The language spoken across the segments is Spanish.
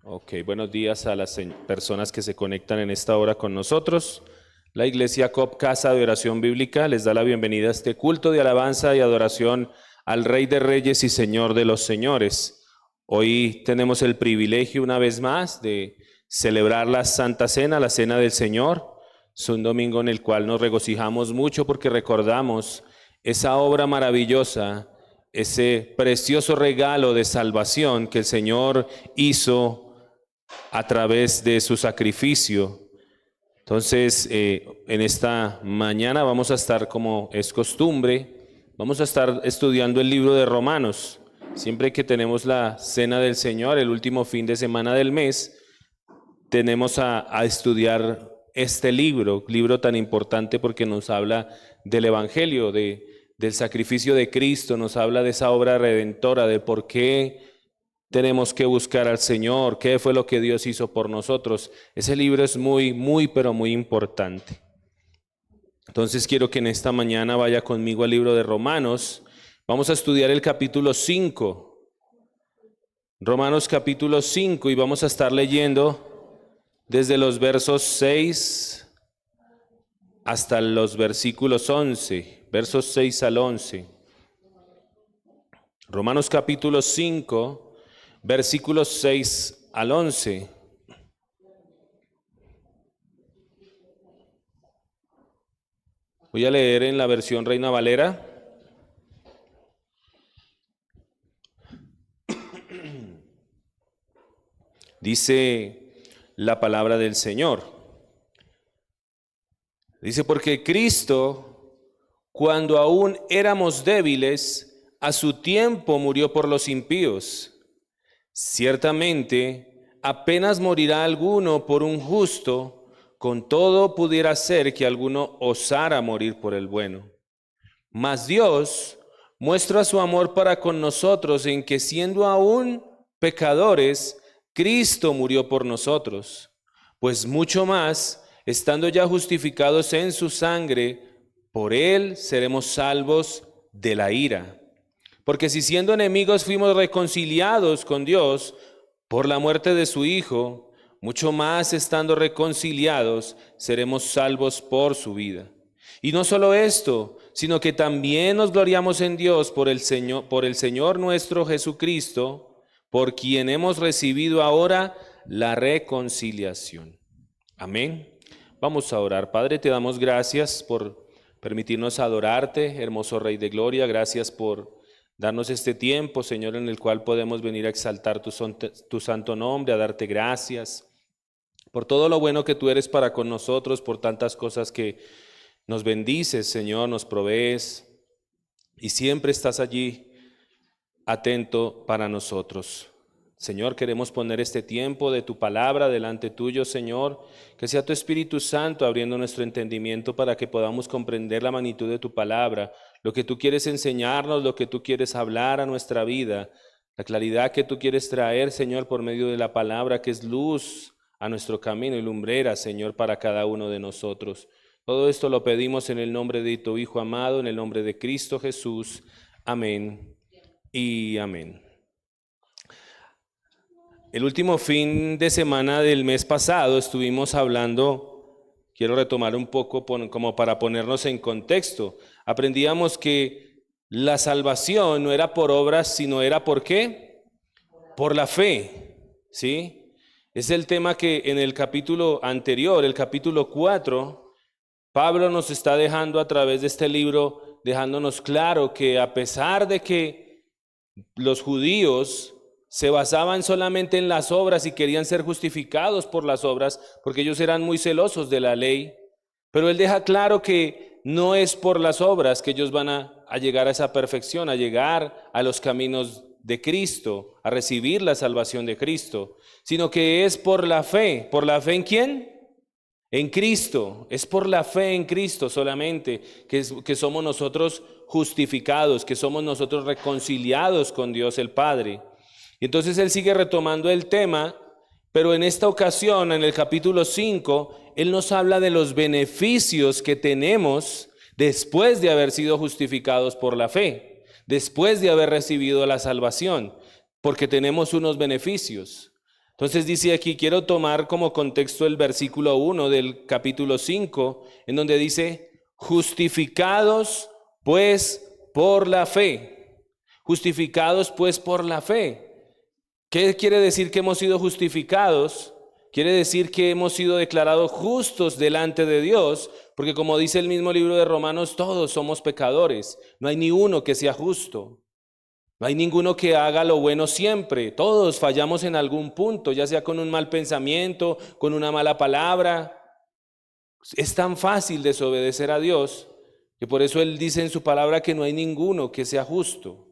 Ok, buenos días a las personas que se conectan en esta hora con nosotros. La Iglesia COP Casa de Oración Bíblica les da la bienvenida a este culto de alabanza y adoración al Rey de Reyes y Señor de los Señores. Hoy tenemos el privilegio una vez más de celebrar la Santa Cena, la Cena del Señor. Es un domingo en el cual nos regocijamos mucho porque recordamos esa obra maravillosa, ese precioso regalo de salvación que el Señor hizo a través de su sacrificio. Entonces, en esta mañana vamos a estar, como es costumbre, vamos a estar estudiando el libro de Romanos. Siempre que tenemos la Cena del Señor, el último fin de semana del mes, tenemos a estudiar este libro tan importante porque nos habla del Evangelio, del sacrificio de Cristo, nos habla de esa obra redentora, de por qué tenemos que buscar al Señor, qué fue lo que Dios hizo por nosotros. Ese libro es pero muy importante. Entonces quiero que en esta mañana vaya conmigo al libro de Romanos. Vamos a estudiar el capítulo 5. Romanos capítulo 5 y vamos a estar leyendo desde los versos 6 hasta los versículos 11, versos 6 al 11. Romanos capítulo 5. Versículos 6 al 11. Voy a leer en la versión Reina Valera. Dice la palabra del Señor. Dice, porque Cristo, cuando aún éramos débiles, a su tiempo murió por los impíos. Ciertamente, apenas morirá alguno por un justo, con todo pudiera ser que alguno osara morir por el bueno. Mas Dios muestra su amor para con nosotros en que siendo aún pecadores, Cristo murió por nosotros. Pues mucho más, estando ya justificados en su sangre, por él seremos salvos de la ira. Porque si siendo enemigos fuimos reconciliados con Dios por la muerte de su Hijo, mucho más estando reconciliados seremos salvos por su vida. Y no solo esto, sino que también nos gloriamos en Dios por el Señor nuestro Jesucristo, por quien hemos recibido ahora la reconciliación. Amén. Vamos a orar. Padre, te damos gracias por permitirnos adorarte, hermoso Rey de Gloria. Gracias por darnos este tiempo, Señor, en el cual podemos venir a exaltar tu santo nombre, a darte gracias por todo lo bueno que tú eres para con nosotros, por tantas cosas que nos bendices, Señor, nos provees y siempre estás allí atento para nosotros. Señor, queremos poner este tiempo de tu palabra delante tuyo, Señor, que sea tu Espíritu Santo abriendo nuestro entendimiento para que podamos comprender la magnitud de tu palabra, lo que tú quieres enseñarnos, lo que tú quieres hablar a nuestra vida, la claridad que tú quieres traer, Señor, por medio de la palabra, que es luz a nuestro camino y lumbrera, Señor, para cada uno de nosotros. Todo esto lo pedimos en el nombre de tu Hijo amado, en el nombre de Cristo Jesús. Amén y amén. El último fin de semana del mes pasado estuvimos hablando, quiero retomar un poco como para ponernos en contexto. Aprendíamos que la salvación no era por obras, sino era ¿por qué? Por la fe, ¿sí? Es el tema que en el capítulo anterior, el capítulo 4, Pablo nos está dejando a través de este libro, dejándonos claro que a pesar de que los judíos se basaban solamente en las obras y querían ser justificados por las obras, porque ellos eran muy celosos de la ley. Pero él deja claro que no es por las obras que ellos van a llegar a esa perfección, a llegar a los caminos de Cristo, a recibir la salvación de Cristo, sino que es por la fe. ¿Por la fe en quién? En Cristo. Es por la fe en Cristo solamente que somos nosotros justificados, que somos nosotros reconciliados con Dios el Padre. Y entonces él sigue retomando el tema, pero en esta ocasión, en el capítulo 5, él nos habla de los beneficios que tenemos después de haber sido justificados por la fe, después de haber recibido la salvación, porque tenemos unos beneficios. Entonces dice aquí, quiero tomar como contexto el versículo 1 del capítulo 5, en donde dice, justificados pues por la fe. Justificados pues por la fe. ¿Qué quiere decir que hemos sido justificados? Quiere decir que hemos sido declarados justos delante de Dios, porque como dice el mismo libro de Romanos, todos somos pecadores. No hay ni uno que sea justo. No hay ninguno que haga lo bueno siempre. Todos fallamos en algún punto, ya sea con un mal pensamiento, con una mala palabra. Es tan fácil desobedecer a Dios que por eso Él dice en su palabra que no hay ninguno que sea justo.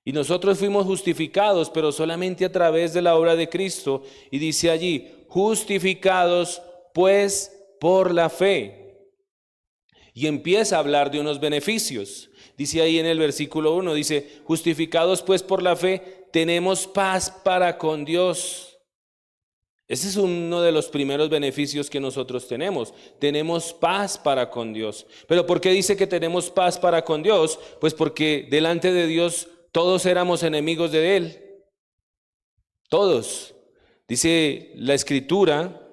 Y nosotros fuimos justificados, pero solamente a través de la obra de Cristo. Y dice allí, justificados pues por la fe. Y empieza a hablar de unos beneficios. Dice ahí en el versículo 1, dice, justificados pues por la fe, tenemos paz para con Dios. Ese es uno de los primeros beneficios que nosotros tenemos. Tenemos paz para con Dios. ¿Pero por qué dice que tenemos paz para con Dios? Pues porque delante de Dios todos éramos enemigos de Él. Todos. Dice la Escritura,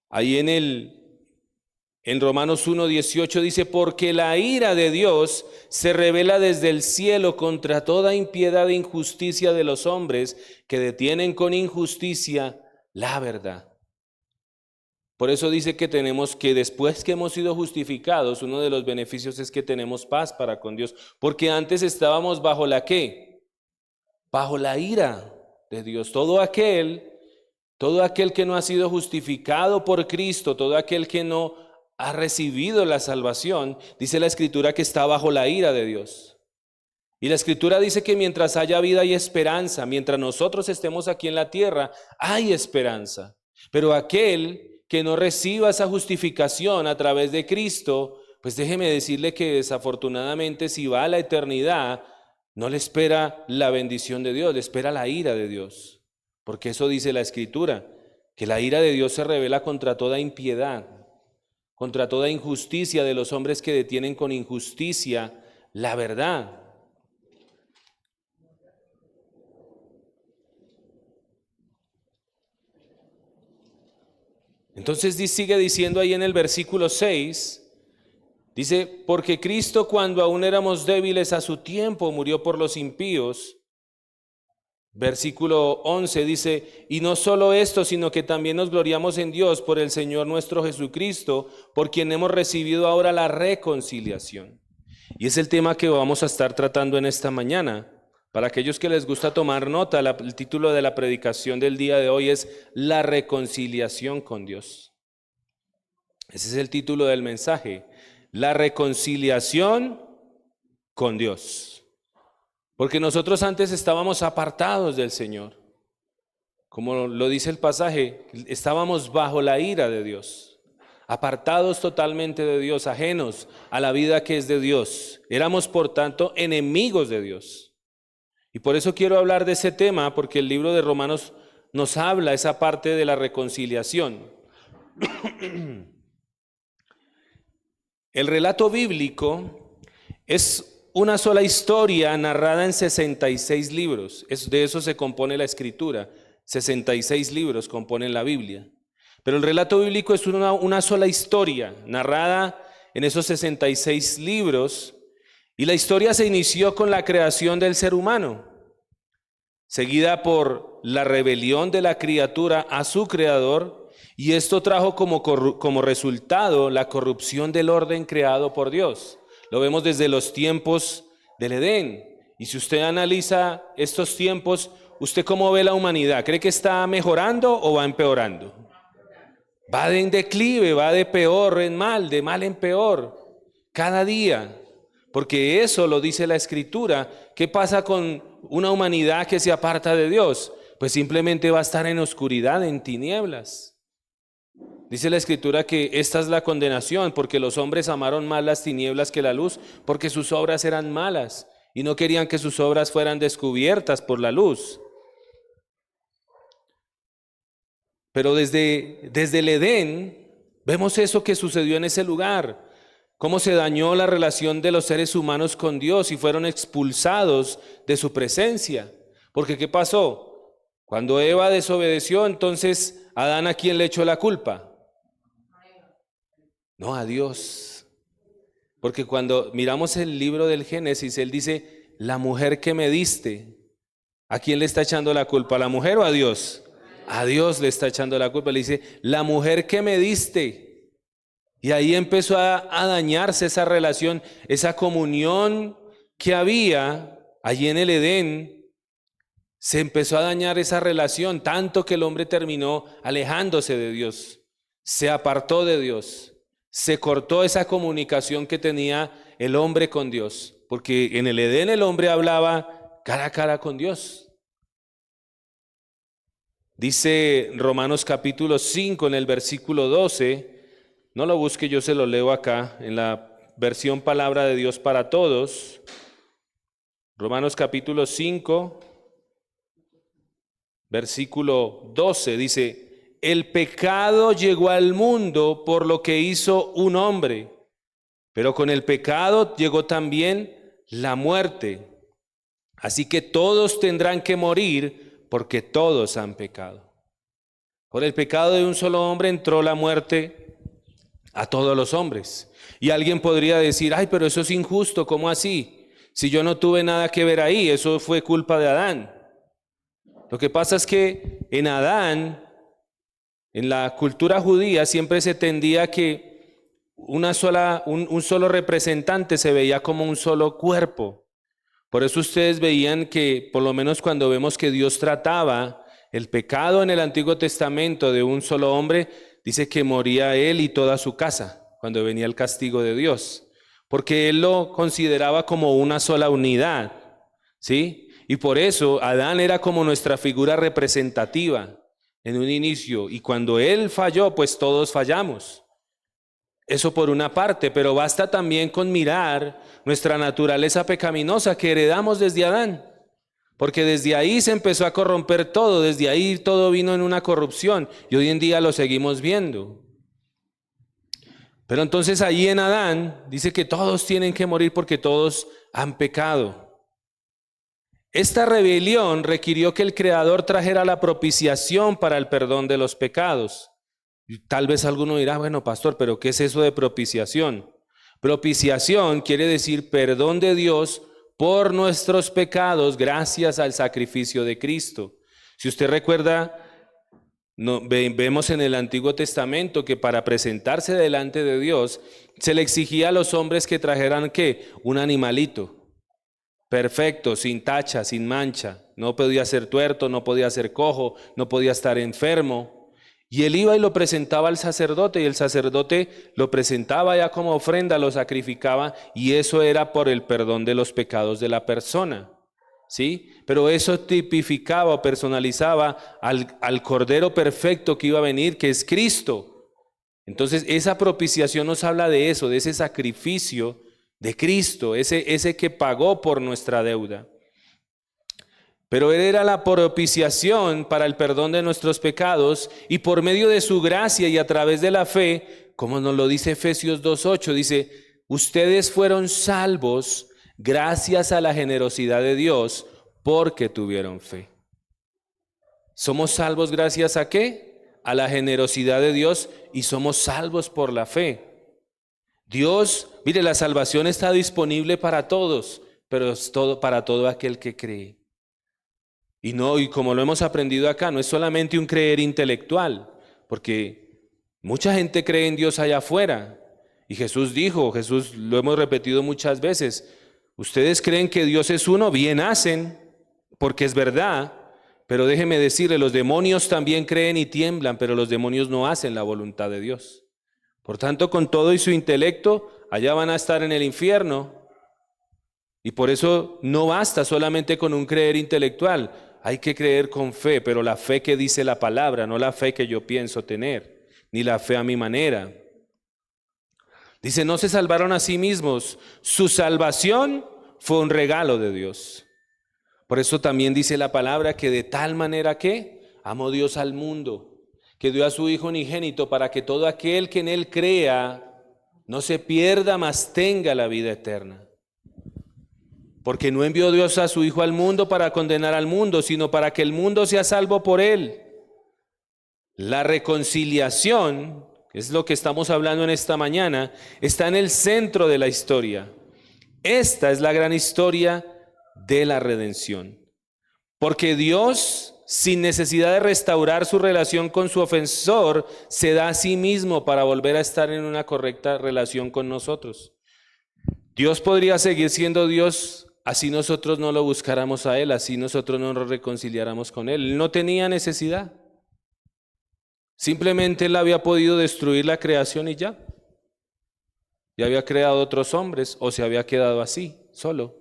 ahí en Romanos 1:18 dice, porque la ira de Dios se revela desde el cielo contra toda impiedad e injusticia de los hombres que detienen con injusticia la verdad. Por eso dice que tenemos que, después que hemos sido justificados, uno de los beneficios es que tenemos paz para con Dios, porque antes estábamos bajo la ¿qué? Bajo la ira de Dios. Todo aquel que no ha sido justificado por Cristo, todo aquel que no ha recibido la salvación, dice la Escritura que está bajo la ira de Dios. Y la Escritura dice que mientras haya vida y esperanza, mientras nosotros estemos aquí en la tierra, hay esperanza. Pero aquel que no reciba esa justificación a través de Cristo, pues déjeme decirle que desafortunadamente si va a la eternidad, no le espera la bendición de Dios, le espera la ira de Dios. Porque eso dice la Escritura, que la ira de Dios se revela contra toda impiedad, contra toda injusticia de los hombres que detienen con injusticia la verdad. Entonces sigue diciendo ahí en el versículo 6, dice, porque Cristo cuando aún éramos débiles a su tiempo murió por los impíos. Versículo 11 dice, y no solo esto, sino que también nos gloriamos en Dios por el Señor nuestro Jesucristo, por quien hemos recibido ahora la reconciliación. Y es el tema que vamos a estar tratando en esta mañana. Para aquellos que les gusta tomar nota, el título de la predicación del día de hoy es La reconciliación con Dios. Ese es el título del mensaje, la reconciliación con Dios. Porque nosotros antes estábamos apartados del Señor. Como lo dice el pasaje, estábamos bajo la ira de Dios, apartados totalmente de Dios, ajenos a la vida que es de Dios. Éramos, por tanto, enemigos de Dios. Y por eso quiero hablar de ese tema, porque el libro de Romanos nos habla esa parte de la reconciliación. El relato bíblico es una sola historia narrada en 66 libros. De eso se compone la Escritura. 66 libros componen la Biblia. Pero el relato bíblico es una sola historia narrada en esos 66 libros. Y la historia se inició con la creación del ser humano, seguida por la rebelión de la criatura a su creador, y esto trajo como resultado la corrupción del orden creado por Dios. Lo vemos desde los tiempos del Edén. Y si usted analiza estos tiempos, ¿usted cómo ve la humanidad? ¿Cree que está mejorando o va empeorando? Va en declive, va de peor en mal, de mal en peor, cada día. Porque eso lo dice la Escritura. ¿Qué pasa con una humanidad que se aparta de Dios? Pues simplemente va a estar en oscuridad, en tinieblas. Dice la Escritura que esta es la condenación, porque los hombres amaron más las tinieblas que la luz, porque sus obras eran malas y no querían que sus obras fueran descubiertas por la luz. Pero desde el Edén vemos eso que sucedió en ese lugar. Cómo se dañó la relación de los seres humanos con Dios y fueron expulsados de su presencia. Porque ¿qué pasó? Cuando Eva desobedeció, entonces Adán, ¿a quién le echó la culpa? No, a Dios. Porque cuando miramos el libro del Génesis, él dice, la mujer que me diste, ¿a quién le está echando la culpa? ¿A la mujer o a Dios? A Dios le está echando la culpa. Le dice, la mujer que me diste. Y ahí empezó a dañarse esa relación, esa comunión que había allí en el Edén. Se empezó a dañar esa relación, tanto que el hombre terminó alejándose de Dios. Se apartó de Dios. Se cortó esa comunicación que tenía el hombre con Dios. Porque en el Edén el hombre hablaba cara a cara con Dios. Dice Romanos capítulo 5 en el versículo 12, no lo busque, yo se lo leo acá, en la versión Palabra de Dios para Todos. Romanos capítulo 5, versículo 12, dice, el pecado llegó al mundo por lo que hizo un hombre, pero con el pecado llegó también la muerte. Así que todos tendrán que morir porque todos han pecado. Por el pecado de un solo hombre entró la muerte a todos los hombres. Y alguien podría decir, ay, pero eso es injusto, ¿cómo así? Si yo no tuve nada que ver ahí, eso fue culpa de Adán. Lo que pasa es que en Adán, en la cultura judía, siempre se tendía que un solo representante se veía como un solo cuerpo. Por eso ustedes veían que, por lo menos cuando vemos que Dios trataba el pecado en el Antiguo Testamento de un solo hombre, dice que moría él y toda su casa cuando venía el castigo de Dios, porque él lo consideraba como una sola unidad, ¿sí? Y por eso Adán era como nuestra figura representativa en un inicio, y cuando él falló, pues todos fallamos. Eso por una parte, pero basta también con mirar nuestra naturaleza pecaminosa que heredamos desde Adán, porque desde ahí se empezó a corromper todo, desde ahí todo vino en una corrupción y hoy en día lo seguimos viendo. Pero entonces ahí en Adán dice que todos tienen que morir porque todos han pecado. Esta rebelión requirió que el Creador trajera la propiciación para el perdón de los pecados. Y tal vez alguno dirá, bueno, pastor, pero ¿qué es eso de propiciación? Propiciación quiere decir perdón de Dios por nuestros pecados gracias al sacrificio de Cristo. Si usted recuerda, vemos en el Antiguo Testamento que para presentarse delante de Dios se le exigía a los hombres que trajeran ¿qué? Un animalito perfecto, sin tacha, sin mancha. No podía ser tuerto, no podía ser cojo, no podía estar enfermo. Y él iba y lo presentaba al sacerdote, y el sacerdote lo presentaba ya como ofrenda, lo sacrificaba, y eso era por el perdón de los pecados de la persona, ¿sí? Pero eso tipificaba o personalizaba al Cordero perfecto que iba a venir, que es Cristo. Entonces esa propiciación nos habla de eso, de ese sacrificio de Cristo, ese que pagó por nuestra deuda. Pero Él era la propiciación para el perdón de nuestros pecados y por medio de su gracia y a través de la fe, como nos lo dice Efesios 2:8, dice, ustedes fueron salvos gracias a la generosidad de Dios porque tuvieron fe. ¿Somos salvos gracias a qué? A la generosidad de Dios y somos salvos por la fe. Dios, mire, la salvación está disponible para todos, pero es para todo aquel que cree. Y como lo hemos aprendido acá, no es solamente un creer intelectual, porque mucha gente cree en Dios allá afuera. Y Jesús lo hemos repetido muchas veces, ustedes creen que Dios es uno, bien hacen, porque es verdad, pero déjeme decirle, los demonios también creen y tiemblan, pero los demonios no hacen la voluntad de Dios. Por tanto, con todo y su intelecto, allá van a estar en el infierno. Y por eso no basta solamente con un creer intelectual. Hay que creer con fe, pero la fe que dice la palabra, no la fe que yo pienso tener, ni la fe a mi manera. Dice, no se salvaron a sí mismos. Su salvación fue un regalo de Dios. Por eso también dice la palabra que de tal manera que amó Dios al mundo, que dio a su Hijo unigénito para que todo aquel que en Él crea no se pierda, mas tenga la vida eterna. Porque no envió Dios a su Hijo al mundo para condenar al mundo, sino para que el mundo sea salvo por él. La reconciliación, que es lo que estamos hablando en esta mañana, está en el centro de la historia. Esta es la gran historia de la redención. Porque Dios, sin necesidad de restaurar su relación con su ofensor, se da a sí mismo para volver a estar en una correcta relación con nosotros. Dios podría seguir siendo Dios así nosotros no lo buscáramos a Él, así nosotros no nos reconciliáramos con Él. Él no tenía necesidad. Simplemente Él había podido destruir la creación y ya. Ya había creado otros hombres o se había quedado así, solo.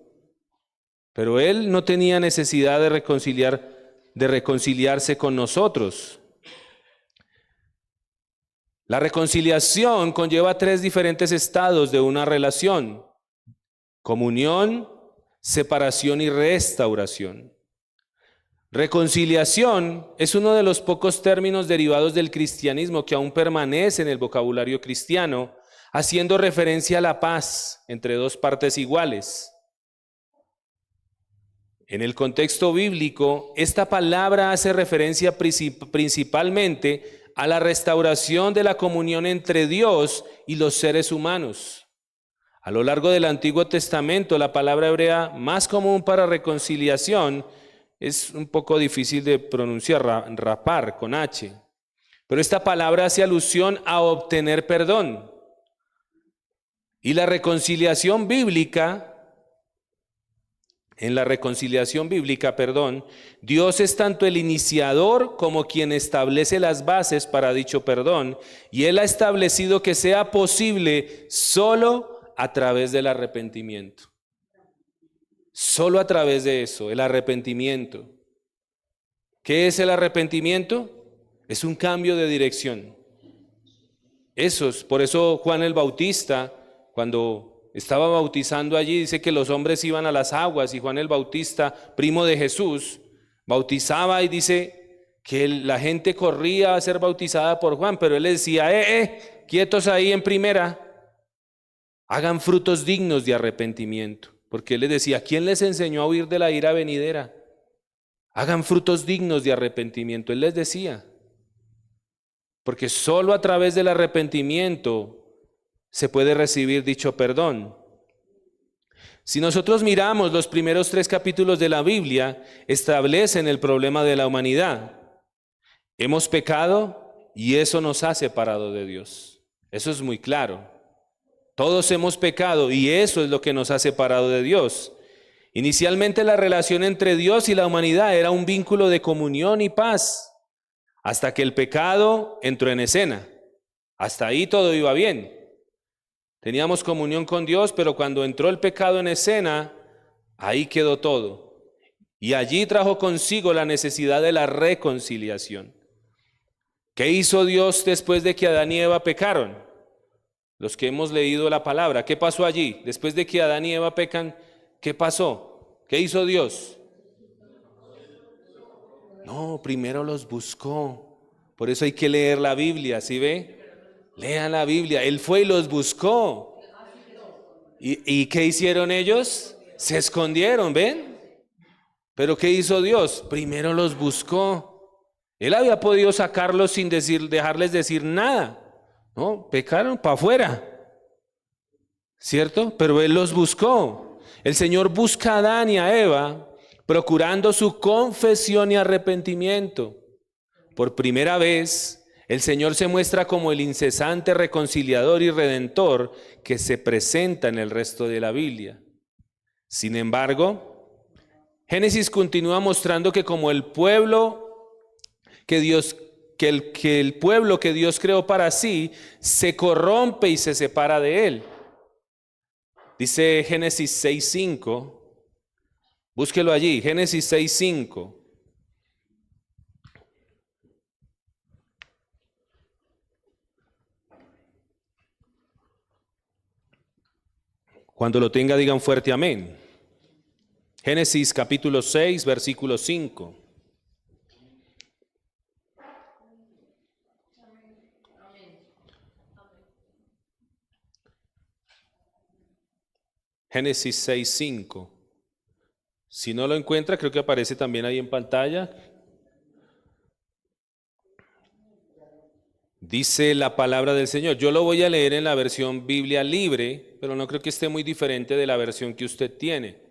Pero Él no tenía necesidad de reconciliarse con nosotros. La reconciliación conlleva 3 diferentes estados de una relación: comunión, separación y restauración. Reconciliación es uno de los pocos términos derivados del cristianismo que aún permanece en el vocabulario cristiano, haciendo referencia a la paz entre 2 partes iguales. En el contexto bíblico, esta palabra hace referencia principalmente a la restauración de la comunión entre Dios y los seres humanos. A lo largo del Antiguo Testamento, la palabra hebrea más común para reconciliación es un poco difícil de pronunciar, rapar con H. Pero esta palabra hace alusión a obtener perdón. Y la reconciliación bíblica, en la reconciliación bíblica, Dios es tanto el iniciador como quien establece las bases para dicho perdón, y Él ha establecido que sea posible solo a través del arrepentimiento. Solo a través de eso, el arrepentimiento. ¿Qué es el arrepentimiento? Es un cambio de dirección. Por eso Juan el Bautista, cuando estaba bautizando allí, dice que los hombres iban a las aguas y Juan el Bautista, primo de Jesús, bautizaba y dice que la gente corría a ser bautizada por Juan, pero él les decía, quietos ahí en primera, hagan frutos dignos de arrepentimiento. Porque él les decía, ¿quién les enseñó a huir de la ira venidera? Hagan frutos dignos de arrepentimiento, él les decía. Porque solo a través del arrepentimiento se puede recibir dicho perdón. Si nosotros miramos los primeros 3 capítulos de la Biblia, establecen el problema de la humanidad. Hemos pecado y eso nos ha separado de Dios. Eso es muy claro. Todos hemos pecado y eso es lo que nos ha separado de Dios. Inicialmente la relación entre Dios y la humanidad era un vínculo de comunión y paz, hasta que el pecado entró en escena. Hasta ahí todo iba bien. Teníamos comunión con Dios, pero cuando entró el pecado en escena, ahí quedó todo. Y allí trajo consigo la necesidad de la reconciliación. ¿Qué hizo Dios después de que Adán y Eva pecaron? Los que hemos leído la palabra, ¿qué pasó allí? Después de que Adán y Eva pecan, ¿qué pasó? ¿Qué hizo Dios? No, primero los buscó. Por eso hay que leer la Biblia, ¿sí ve? Lean la Biblia. Él fue y los buscó. ¿Y qué hicieron ellos? Se escondieron, ¿ven? Pero ¿qué hizo Dios? Primero los buscó. Él había podido sacarlos sin dejarles decir nada. No, pecaron para afuera, ¿cierto? Pero Él los buscó. El Señor busca a Adán y a Eva, procurando su confesión y arrepentimiento. Por primera vez, el Señor se muestra como el incesante reconciliador y redentor que se presenta en el resto de la Biblia. Sin embargo, Génesis continúa mostrando que como el pueblo que el pueblo que Dios creó para sí se corrompe y se separa de él. Dice Génesis 6:5. Búsquelo allí, Génesis 6:5. Cuando lo tenga, digan fuerte amén. Génesis capítulo 6, versículo 5. Génesis 6:5. Si no lo encuentra, creo que aparece también ahí en pantalla. Dice la palabra del Señor. Yo lo voy a leer en la versión Biblia libre, pero no creo que esté muy diferente de la versión que usted tiene.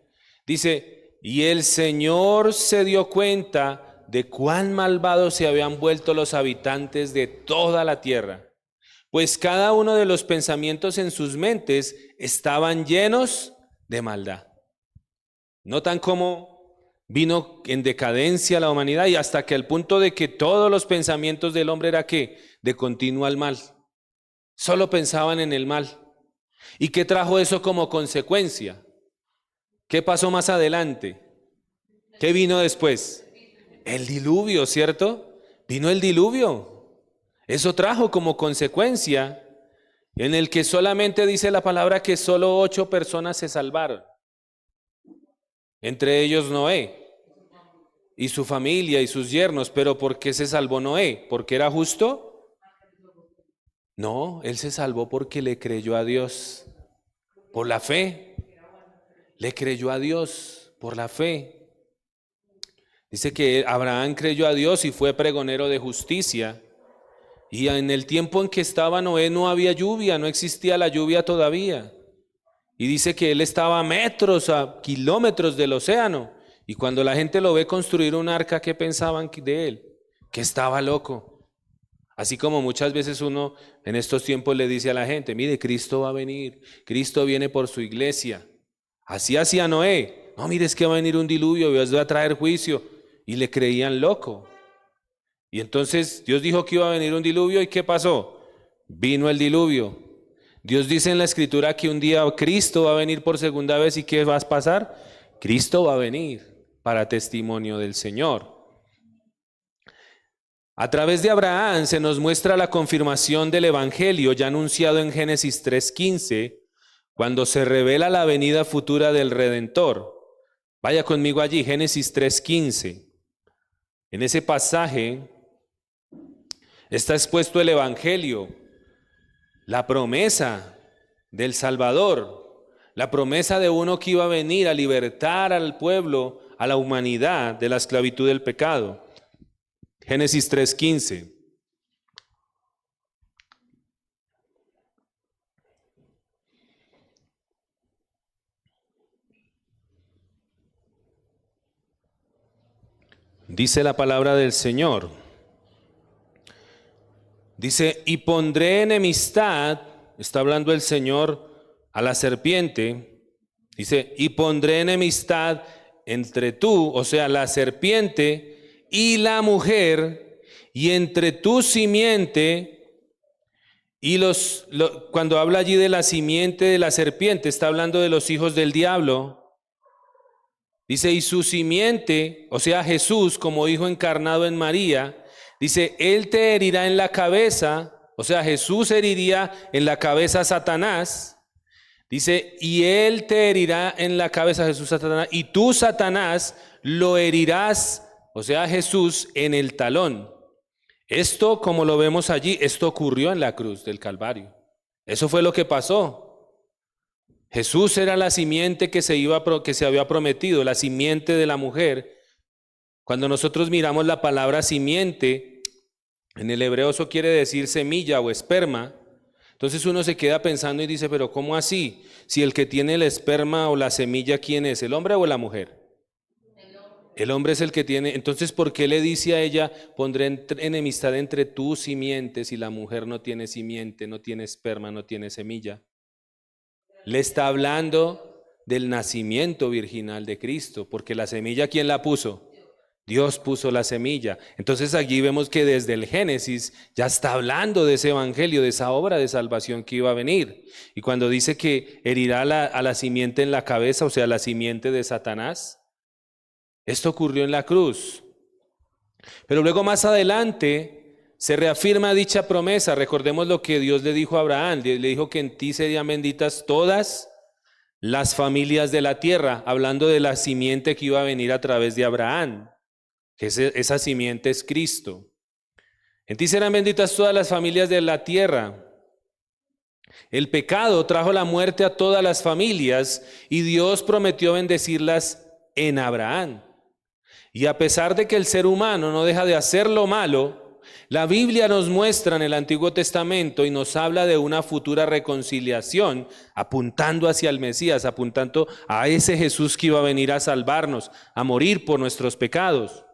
Dice, y el Señor se dio cuenta de cuán malvados se habían vuelto los habitantes de toda la tierra, pues cada uno de los pensamientos en sus mentes estaban llenos de maldad. Notan cómo vino en decadencia la humanidad y hasta que al punto de que todos los pensamientos del hombre era ¿qué? De continuo al mal. Solo pensaban en el mal. ¿Y qué trajo eso como consecuencia? ¿Qué pasó más adelante? ¿Qué vino después? El diluvio, ¿cierto? Vino el diluvio. Eso trajo como consecuencia en el que solamente dice la palabra que solo 8 personas se salvaron. Entre ellos Noé y su familia y sus yernos. ¿Pero por qué se salvó Noé? ¿Porque era justo? No, él se salvó porque le creyó a Dios. Por la fe. Le creyó a Dios por la fe. Dice que Abraham creyó a Dios y fue pregonero de justicia. Y en el tiempo en que estaba Noé no había lluvia, no existía la lluvia todavía. Y dice que él estaba a metros, a kilómetros del océano. Y cuando la gente lo ve construir un arca, ¿qué pensaban de él? Que estaba loco. Así como muchas veces uno en estos tiempos le dice a la gente, mire, Cristo va a venir, Cristo viene por su iglesia. Así hacía Noé. No, mire, es que va a venir un diluvio, Dios va a traer juicio. Y le creían loco. Y entonces Dios dijo que iba a venir un diluvio, ¿y qué pasó? Vino el diluvio. Dios dice en la Escritura que un día Cristo va a venir por segunda vez, ¿y qué va a pasar? Cristo va a venir para testimonio del Señor. A través de Abraham se nos muestra la confirmación del Evangelio ya anunciado en Génesis 3:15, cuando se revela la venida futura del Redentor. Vaya conmigo allí, Génesis 3:15. En ese pasaje está expuesto el Evangelio, la promesa del Salvador, la promesa de uno que iba a venir a libertar al pueblo, a la humanidad de la esclavitud del pecado. Génesis 3:15. Dice la palabra del Señor. Dice, y pondré enemistad, está hablando el Señor a la serpiente. Dice, y pondré enemistad entre tú, o sea, la serpiente y la mujer, y entre tu simiente y cuando habla allí de la simiente de la serpiente, está hablando de los hijos del diablo. Dice, y su simiente, o sea, Jesús como hijo encarnado en María, dice, él te herirá en la cabeza, o sea, Jesús heriría en la cabeza a Satanás. Dice, y él te herirá en la cabeza, Jesús, a Satanás, y tú, Satanás, lo herirás, o sea, Jesús, en el talón. Esto, como lo vemos allí, esto ocurrió en la cruz del Calvario. Eso fue lo que pasó. Jesús era la simiente que se había prometido, la simiente de la mujer. Cuando nosotros miramos la palabra simiente, en el hebreo eso quiere decir semilla o esperma. Entonces uno se queda pensando y dice, pero ¿cómo así? Si el que tiene el esperma o la semilla, ¿quién es? ¿El hombre o la mujer? El hombre es el que tiene. Entonces, ¿por qué le dice a ella, pondré enemistad entre tus simientes, si la mujer no tiene simiente, no tiene esperma, no tiene semilla? Le está hablando del nacimiento virginal de Cristo, porque la semilla, ¿quién la puso? Dios puso la semilla. Entonces allí vemos que desde el Génesis ya está hablando de ese evangelio, de esa obra de salvación que iba a venir. Y cuando dice que herirá a la simiente en la cabeza, o sea, la simiente de Satanás, esto ocurrió en la cruz. Pero luego más adelante se reafirma dicha promesa. Recordemos lo que Dios le dijo a Abraham. Le dijo que en ti serían benditas todas las familias de la tierra, hablando de la simiente que iba a venir a través de Abraham, que esa simiente es Cristo. En ti serán benditas todas las familias de la tierra. El pecado trajo la muerte a todas las familias y Dios prometió bendecirlas en Abraham. Y a pesar de que el ser humano no deja de hacer lo malo, la Biblia nos muestra en el Antiguo Testamento y nos habla de una futura reconciliación, apuntando hacia el Mesías, apuntando a ese Jesús que iba a venir a salvarnos, a morir por nuestros pecados.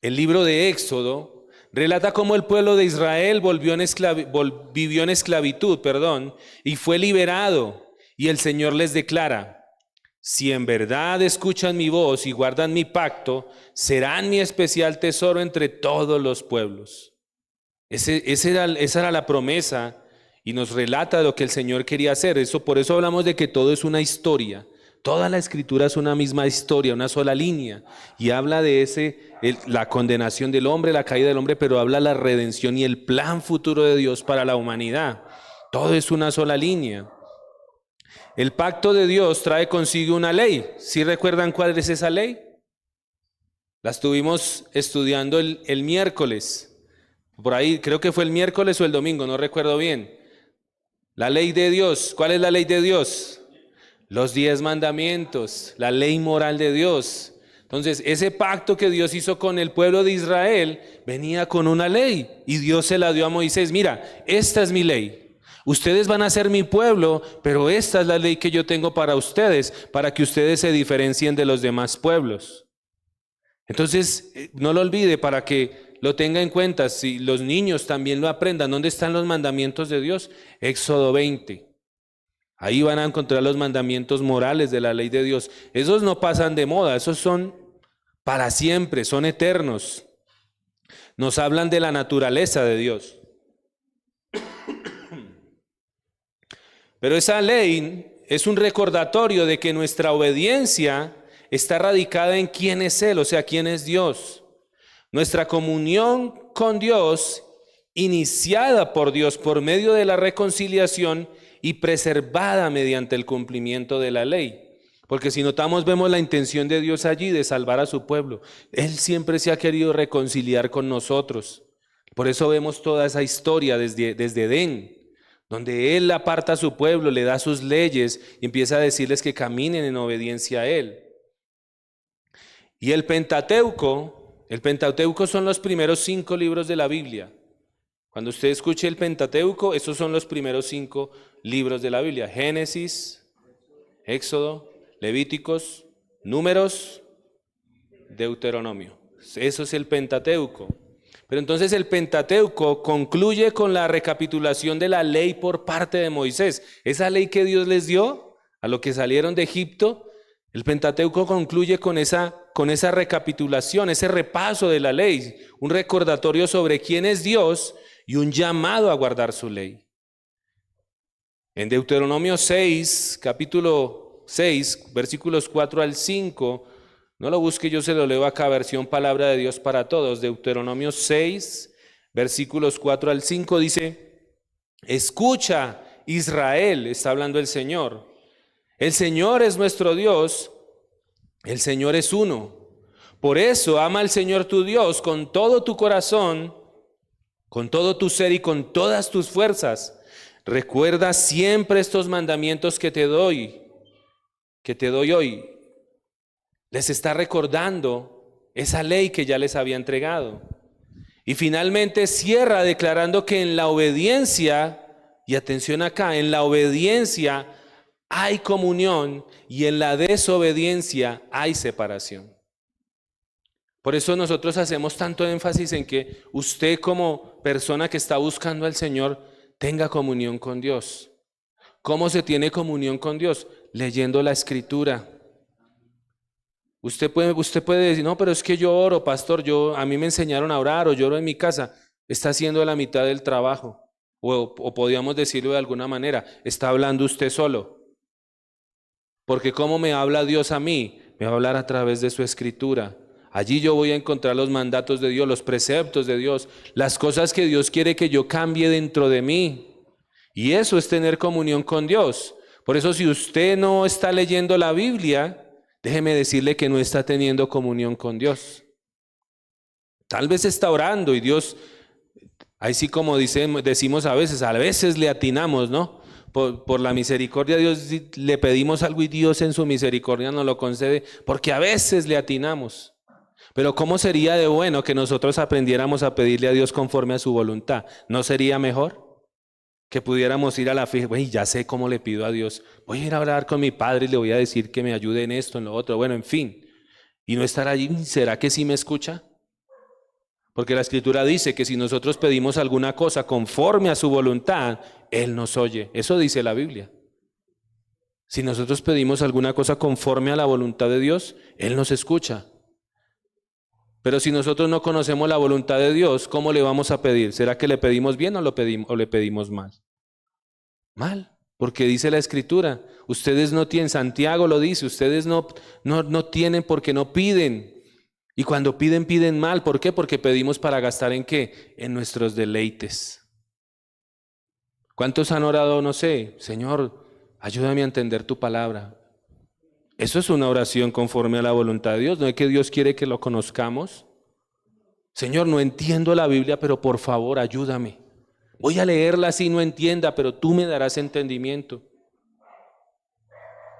El libro de Éxodo relata cómo el pueblo de Israel vivió en esclavitud, y fue liberado. Y el Señor les declara: si en verdad escuchan mi voz y guardan mi pacto, serán mi especial tesoro entre todos los pueblos. Esa era la promesa, y nos relata lo que el Señor quería hacer. Por eso hablamos de que todo es una historia. Toda la Escritura es una misma historia, una sola línea. Y habla de la condenación del hombre, la caída del hombre, pero habla de la redención y el plan futuro de Dios para la humanidad. Todo es una sola línea. El pacto de Dios trae consigo una ley. ¿Sí recuerdan cuál es esa ley? La estuvimos estudiando el miércoles. Por ahí, creo que fue el miércoles o el domingo, no recuerdo bien. La ley de Dios. ¿Cuál es la ley de Dios? Los 10 mandamientos, la ley moral de Dios. Entonces, ese pacto que Dios hizo con el pueblo de Israel venía con una ley. Y Dios se la dio a Moisés. Mira, esta es mi ley. Ustedes van a ser mi pueblo, pero esta es la ley que yo tengo para ustedes, para que ustedes se diferencien de los demás pueblos. Entonces, no lo olvide, para que lo tenga en cuenta, si los niños también lo aprendan. ¿Dónde están los mandamientos de Dios? Éxodo 20. Ahí van a encontrar los mandamientos morales de la ley de Dios. Esos no pasan de moda, esos son para siempre, son eternos. Nos hablan de la naturaleza de Dios. Pero esa ley es un recordatorio de que nuestra obediencia está radicada en quién es Él, o sea, quién es Dios. Nuestra comunión con Dios, iniciada por Dios por medio de la reconciliación y preservada mediante el cumplimiento de la ley. Porque si notamos, vemos la intención de Dios allí de salvar a su pueblo. Él siempre se ha querido reconciliar con nosotros. Por eso vemos toda esa historia desde Edén, donde Él aparta a su pueblo, le da sus leyes y empieza a decirles que caminen en obediencia a Él. Y el Pentateuco son los primeros 5 libros de la Biblia. Cuando usted escuche el Pentateuco, esos son los primeros 5 libros de la Biblia: Génesis, Éxodo, Levíticos, Números, Deuteronomio. Eso es el Pentateuco. Pero entonces el Pentateuco concluye con la recapitulación de la ley por parte de Moisés. Esa ley que Dios les dio a los que salieron de Egipto, el Pentateuco concluye con esa recapitulación, ese repaso de la ley, un recordatorio sobre quién es Dios y un llamado a guardar su ley. En Deuteronomio 6, capítulo 6, versículos 4 al 5, no lo busque, yo se lo leo acá, versión Palabra de Dios para Todos. Deuteronomio 6, versículos 4 al 5 dice: escucha, Israel, está hablando el Señor. El Señor es nuestro Dios, el Señor es uno. Por eso ama al Señor tu Dios con todo tu corazón, con todo tu ser y con todas tus fuerzas. Recuerda siempre estos mandamientos que te doy hoy. Les está recordando esa ley que ya les había entregado. Y finalmente cierra declarando que en la obediencia, y atención acá, en la obediencia hay comunión y en la desobediencia hay separación. Por eso nosotros hacemos tanto énfasis en que usted, como persona que está buscando al Señor, tenga comunión con Dios. ¿Cómo se tiene comunión con Dios? Leyendo la Escritura. Usted puede decir: no, pero es que yo oro, pastor, a mí me enseñaron a orar, o yo oro en mi casa. Está haciendo la mitad del trabajo. O podríamos decirlo de alguna manera, está hablando usted solo. Porque ¿cómo me habla Dios a mí? Me va a hablar a través de su Escritura. Allí yo voy a encontrar los mandatos de Dios, los preceptos de Dios, las cosas que Dios quiere que yo cambie dentro de mí. Y eso es tener comunión con Dios. Por eso, si usted no está leyendo la Biblia, déjeme decirle que no está teniendo comunión con Dios. Tal vez está orando y Dios, ahí sí como decimos a veces le atinamos, ¿no? por la misericordia de Dios le pedimos algo y Dios en su misericordia nos lo concede, porque a veces le atinamos. Pero ¿cómo sería de bueno que nosotros aprendiéramos a pedirle a Dios conforme a su voluntad? ¿No sería mejor? Que pudiéramos ir a la fe, bueno, ya sé cómo le pido a Dios, voy a ir a hablar con mi padre y le voy a decir que me ayude en esto, en lo otro, bueno, en fin. Y no estar allí, ¿será que sí me escucha? Porque la Escritura dice que si nosotros pedimos alguna cosa conforme a su voluntad, Él nos oye. Eso dice la Biblia. Si nosotros pedimos alguna cosa conforme a la voluntad de Dios, Él nos escucha. Pero si nosotros no conocemos la voluntad de Dios, ¿cómo le vamos a pedir? ¿Será que le pedimos bien o le pedimos mal? Mal, porque dice la Escritura, ustedes no tienen, Santiago lo dice, ustedes no tienen porque no piden. Y cuando piden, piden mal. ¿Por qué? Porque pedimos para gastar ¿en qué? En nuestros deleites. ¿Cuántos han orado? No sé, Señor, ayúdame a entender tu palabra. Eso es una oración conforme a la voluntad de Dios. ¿No es que Dios quiere que lo conozcamos? Señor, no entiendo la Biblia, pero por favor, ayúdame. Voy a leerla así, no entienda, pero tú me darás entendimiento.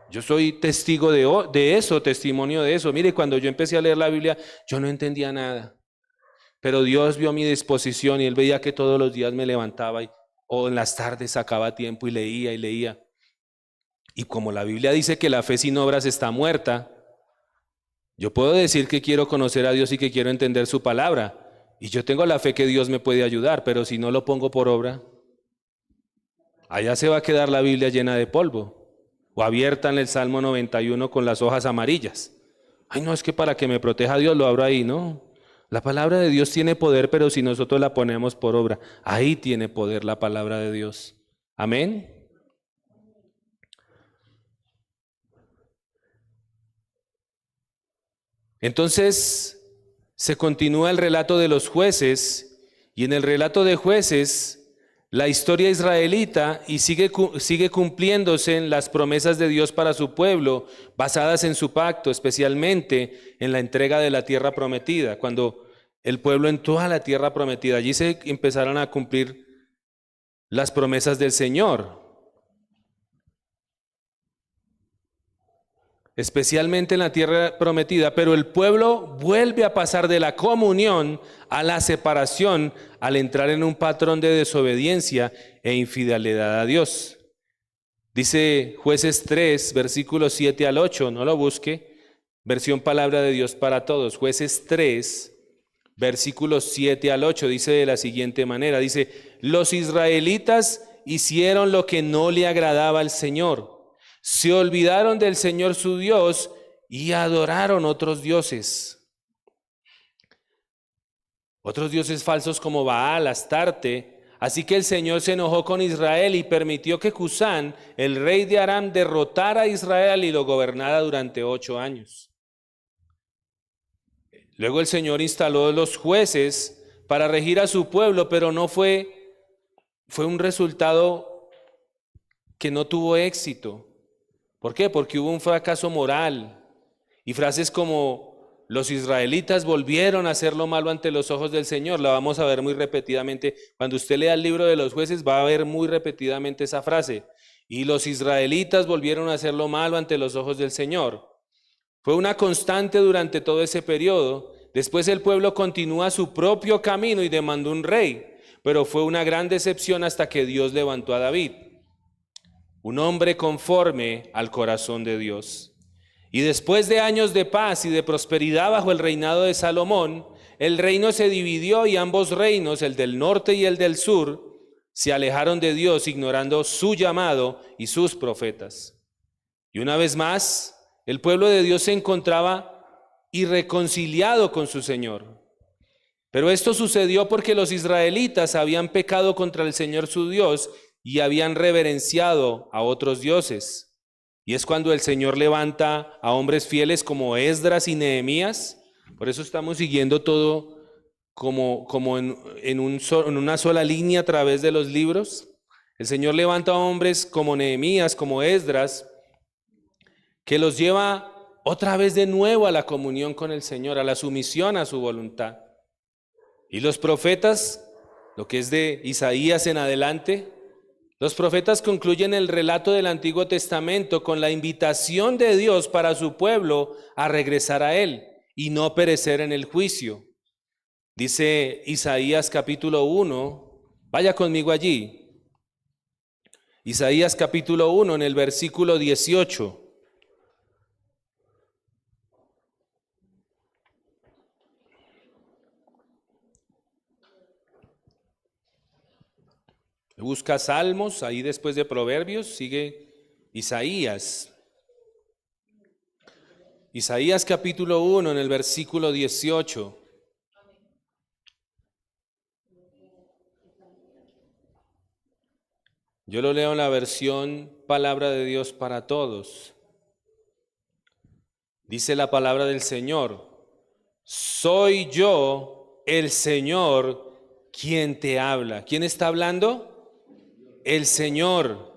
Yo soy testigo de eso, testimonio de eso. Mire, cuando yo empecé a leer la Biblia, yo no entendía nada. Pero Dios vio mi disposición y Él veía que todos los días me levantaba o en las tardes sacaba tiempo y leía y leía. Y como la Biblia dice que la fe sin obras está muerta, yo puedo decir que quiero conocer a Dios y que quiero entender su palabra. Y yo tengo la fe que Dios me puede ayudar, pero si no lo pongo por obra, allá se va a quedar la Biblia llena de polvo. O abierta en el Salmo 91 con las hojas amarillas. Ay, no, es que para que me proteja Dios lo abro ahí, no. La palabra de Dios tiene poder, pero si nosotros la ponemos por obra, ahí tiene poder la palabra de Dios. Amén. Entonces, se continúa el relato de los jueces, y en el relato de jueces, la historia israelita y sigue cumpliéndose en las promesas de Dios para su pueblo, basadas en su pacto, especialmente en la entrega de la tierra prometida. Cuando el pueblo entró a la tierra prometida, allí se empezaron a cumplir las promesas del Señor. Especialmente en la tierra prometida, pero el pueblo vuelve a pasar de la comunión a la separación al entrar en un patrón de desobediencia e infidelidad a Dios. Dice Jueces 3, versículos 7 al 8, no lo busque, versión Palabra de Dios para Todos. Jueces 3, versículos 7 al 8, dice de la siguiente manera, dice, los israelitas hicieron lo que no le agradaba al Señor. Se olvidaron del Señor su Dios y adoraron otros dioses. Otros dioses falsos como Baal, Astarte. Así que el Señor se enojó con Israel y permitió que Cusán, el rey de Aram, derrotara a Israel y lo gobernara durante 8 años. Luego el Señor instaló los jueces para regir a su pueblo, pero no fue un resultado que no tuvo éxito. ¿Por qué? Porque hubo un fracaso moral y frases como los israelitas volvieron a hacer lo malo ante los ojos del Señor. La vamos a ver muy repetidamente. Cuando usted lea el libro de los jueces va a ver muy repetidamente esa frase. Y los israelitas volvieron a hacer lo malo ante los ojos del Señor. Fue una constante durante todo ese periodo. Después el pueblo continúa su propio camino y demandó un rey. Pero fue una gran decepción hasta que Dios levantó a David, un hombre conforme al corazón de Dios. Y después de años de paz y de prosperidad bajo el reinado de Salomón, el reino se dividió y ambos reinos, el del norte y el del sur, se alejaron de Dios, ignorando su llamado y sus profetas. Y una vez más, el pueblo de Dios se encontraba irreconciliado con su Señor. Pero esto sucedió porque los israelitas habían pecado contra el Señor su Dios y habían reverenciado a otros dioses. Y es cuando el Señor levanta a hombres fieles como Esdras y Nehemías. Por eso estamos siguiendo todo como en una sola línea a través de los libros. El Señor levanta a hombres como Nehemías, como Esdras, que los lleva otra vez de nuevo a la comunión con el Señor, a la sumisión a su voluntad. Y los profetas, lo que es de Isaías en adelante, Los profetas concluyen el relato del Antiguo Testamento con la invitación de Dios para su pueblo a regresar a Él y no perecer en el juicio. Dice Isaías capítulo 1, vaya conmigo allí. Isaías capítulo 1 en el versículo 18. Busca Salmos, ahí después de Proverbios sigue Isaías. Isaías capítulo 1 en el versículo 18. Yo lo leo en la versión Palabra de Dios para Todos. Dice la palabra del Señor: soy yo, el Señor, quien te habla. ¿Quién está hablando? El Señor.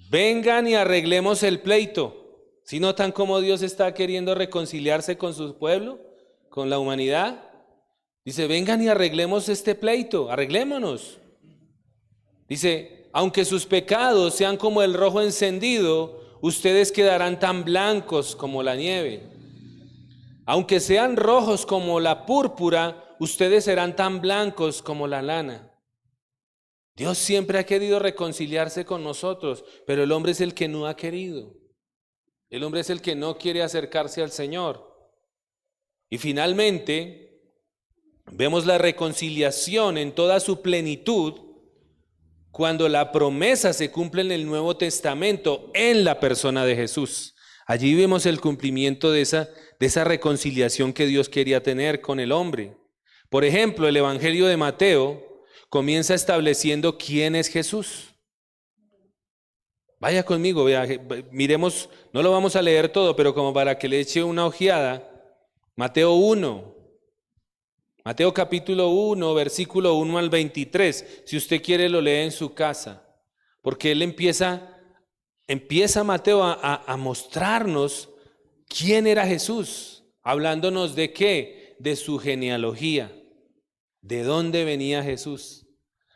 Vengan y arreglemos el pleito. ¿Sí notan cómo Dios está queriendo reconciliarse con su pueblo, con la humanidad? Dice, vengan y arreglemos este pleito, arreglémonos. Dice, aunque sus pecados sean como el rojo encendido, ustedes quedarán tan blancos como la nieve. Aunque sean rojos como la púrpura, ustedes serán tan blancos como la lana. Dios siempre ha querido reconciliarse con nosotros, pero el hombre es el que no ha querido. El hombre es el que no quiere acercarse al Señor. Y finalmente, vemos la reconciliación en toda su plenitud cuando la promesa se cumple en el Nuevo Testamento en la persona de Jesús. Allí vemos el cumplimiento de esa reconciliación que Dios quería tener con el hombre. Por ejemplo, el Evangelio de Mateo comienza estableciendo quién es Jesús. Vaya conmigo, miremos, no lo vamos a leer todo, pero como para que le eche una ojeada. Mateo 1, Mateo capítulo 1, versículo 1 al 23. Si usted quiere lo lee en su casa, porque él empieza Mateo a mostrarnos quién era Jesús, hablándonos de qué, de su genealogía. ¿De dónde venía Jesús?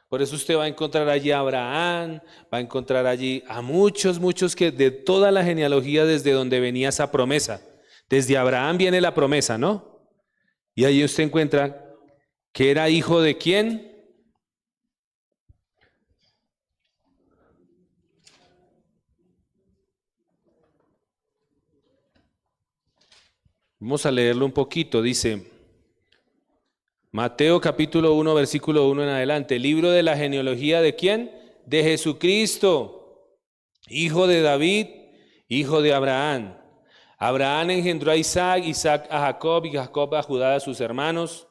Por eso usted va a encontrar allí a Abraham, va a encontrar allí a muchos que de toda la genealogía desde donde venía esa promesa. Desde Abraham viene la promesa, ¿no? Y allí usted encuentra que era hijo de ¿quién? Vamos a leerlo un poquito, dice Mateo capítulo 1, versículo 1 en adelante. Libro de la genealogía ¿de quién? De Jesucristo, hijo de David, hijo de Abraham. Abraham engendró a Isaac, Isaac a Jacob y Jacob a Judá, a sus hermanos.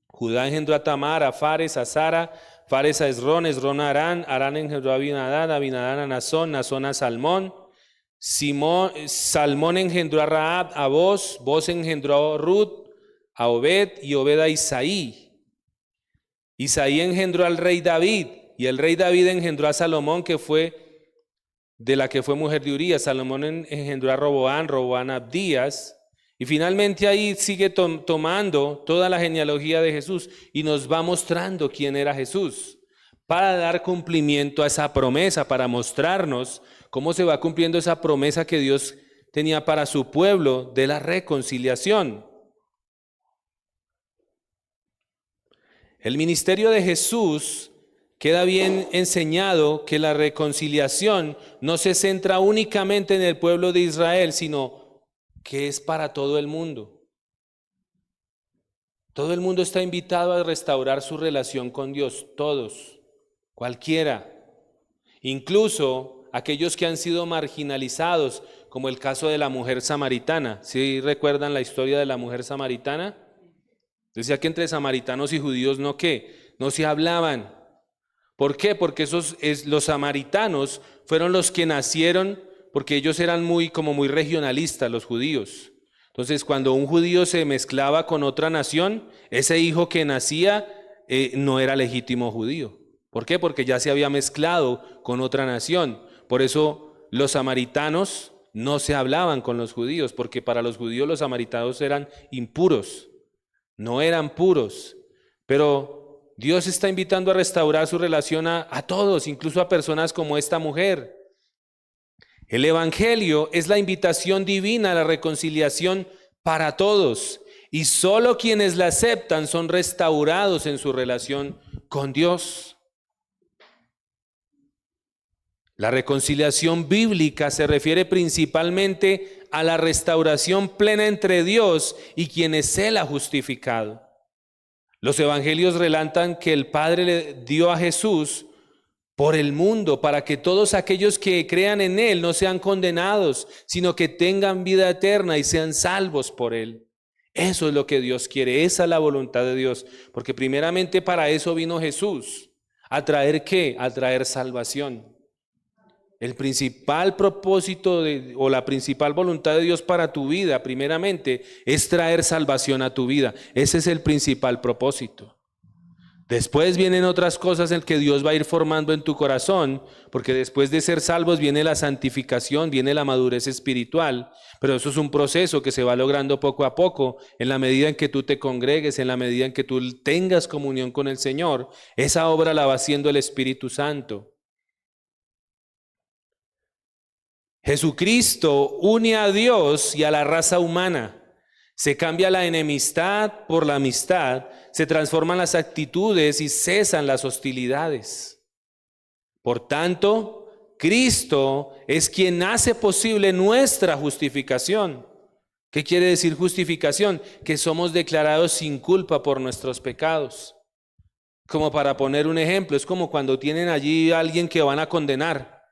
Judá engendró a Tamar, a Fares, a Sara, Fares a Esrón, Esrón a Arán, Arán engendró a Abinadab, Abinadab a Nazón, Nazón a Salmón. Salmón engendró a Rahab, a Boz, Boz engendró a Ruth, a Obed y Obed a Isaí. Isaí engendró al rey David y el rey David engendró a Salomón, que fue de la que fue mujer de Urías. Salomón engendró a Roboán, Roboán a Abdías. Y finalmente ahí sigue tomando toda la genealogía de Jesús y nos va mostrando quién era Jesús para dar cumplimiento a esa promesa, para mostrarnos cómo se va cumpliendo esa promesa que Dios tenía para su pueblo de la reconciliación. El ministerio de Jesús queda bien enseñado que la reconciliación no se centra únicamente en el pueblo de Israel, sino que es para todo el mundo. Todo el mundo está invitado a restaurar su relación con Dios, todos, cualquiera, incluso aquellos que han sido marginalizados, como el caso de la mujer samaritana. ¿Sí recuerdan la historia de la mujer samaritana? Decía que entre samaritanos y judíos no se hablaban. ¿Por qué? Porque los samaritanos fueron los que nacieron, porque ellos eran muy regionalistas, los judíos. Entonces, cuando un judío se mezclaba con otra nación, ese hijo que nacía no era legítimo judío. ¿Por qué? Porque ya se había mezclado con otra nación. Por eso los samaritanos no se hablaban con los judíos, porque para los judíos los samaritanos eran impuros. No eran puros, pero Dios está invitando a restaurar su relación a todos, incluso a personas como esta mujer. El Evangelio es la invitación divina a la reconciliación para todos, y solo quienes la aceptan son restaurados en su relación con Dios. La reconciliación bíblica se refiere principalmente a la restauración plena entre Dios y quienes Él ha justificado. Los evangelios relatan que el Padre le dio a Jesús por el mundo para que todos aquellos que crean en Él no sean condenados, sino que tengan vida eterna y sean salvos por Él. Eso es lo que Dios quiere, esa es la voluntad de Dios, porque primeramente para eso vino Jesús. ¿A traer qué? A traer salvación. El principal propósito o la principal voluntad de Dios para tu vida, primeramente, es traer salvación a tu vida. Ese es el principal propósito. Después vienen otras cosas en que Dios va a ir formando en tu corazón, porque después de ser salvos viene la santificación, viene la madurez espiritual, pero eso es un proceso que se va logrando poco a poco, en la medida en que tú te congregues, en la medida en que tú tengas comunión con el Señor. Esa obra la va haciendo el Espíritu Santo. Jesucristo une a Dios y a la raza humana. Se cambia la enemistad por la amistad, se transforman las actitudes y cesan las hostilidades. Por tanto, Cristo es quien hace posible nuestra justificación. ¿Qué quiere decir justificación? Que somos declarados sin culpa por nuestros pecados. Como para poner un ejemplo, es como cuando tienen allí a alguien que van a condenar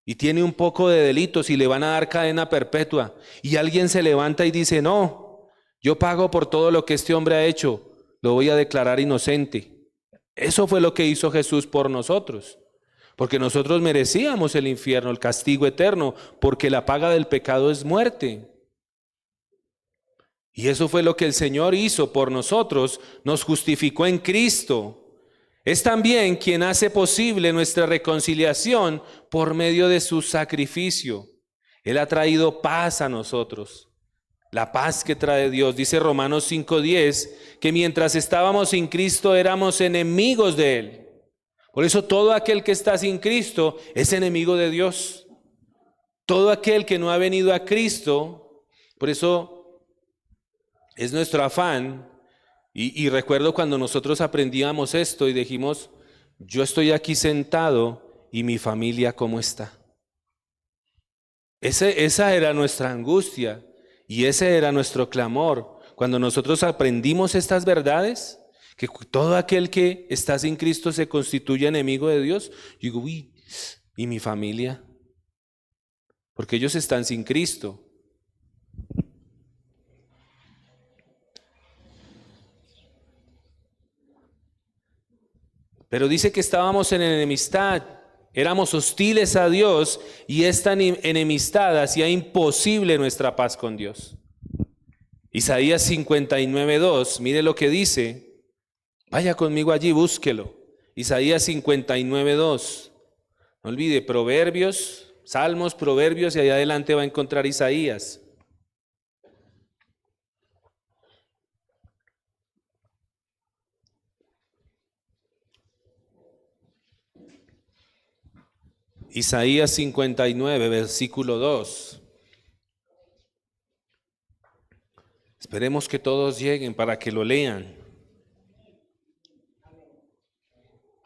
y tiene un poco de delitos y le van a dar cadena perpetua, y alguien se levanta y dice: no, yo pago por todo lo que este hombre ha hecho, lo voy a declarar inocente. Eso fue lo que hizo Jesús por nosotros, porque nosotros merecíamos el infierno, el castigo eterno, porque la paga del pecado es muerte. Y eso fue lo que el Señor hizo por nosotros, nos justificó en Cristo. Es también quien hace posible nuestra reconciliación por medio de su sacrificio. Él ha traído paz a nosotros, la paz que trae Dios. Dice Romanos 5:10 que mientras estábamos sin Cristo éramos enemigos de Él. Por eso todo aquel que está sin Cristo es enemigo de Dios. Todo aquel que no ha venido a Cristo, por eso es nuestro afán. Y recuerdo cuando nosotros aprendíamos esto y dijimos: yo estoy aquí sentado y mi familia ¿cómo está? Esa era nuestra angustia y ese era nuestro clamor. Cuando nosotros aprendimos estas verdades, que todo aquel que está sin Cristo se constituye enemigo de Dios, yo digo: uy, ¿y mi familia? Porque ellos están sin Cristo. Pero dice que estábamos en enemistad, éramos hostiles a Dios, y esta enemistad hacía imposible nuestra paz con Dios. Isaías 59:2, mire lo que dice. Vaya conmigo allí, búsquelo. Isaías 59:2. No olvide, Proverbios, Salmos, Proverbios, y allá adelante va a encontrar Isaías. Isaías 59, versículo 2. Esperemos que todos lleguen para que lo lean.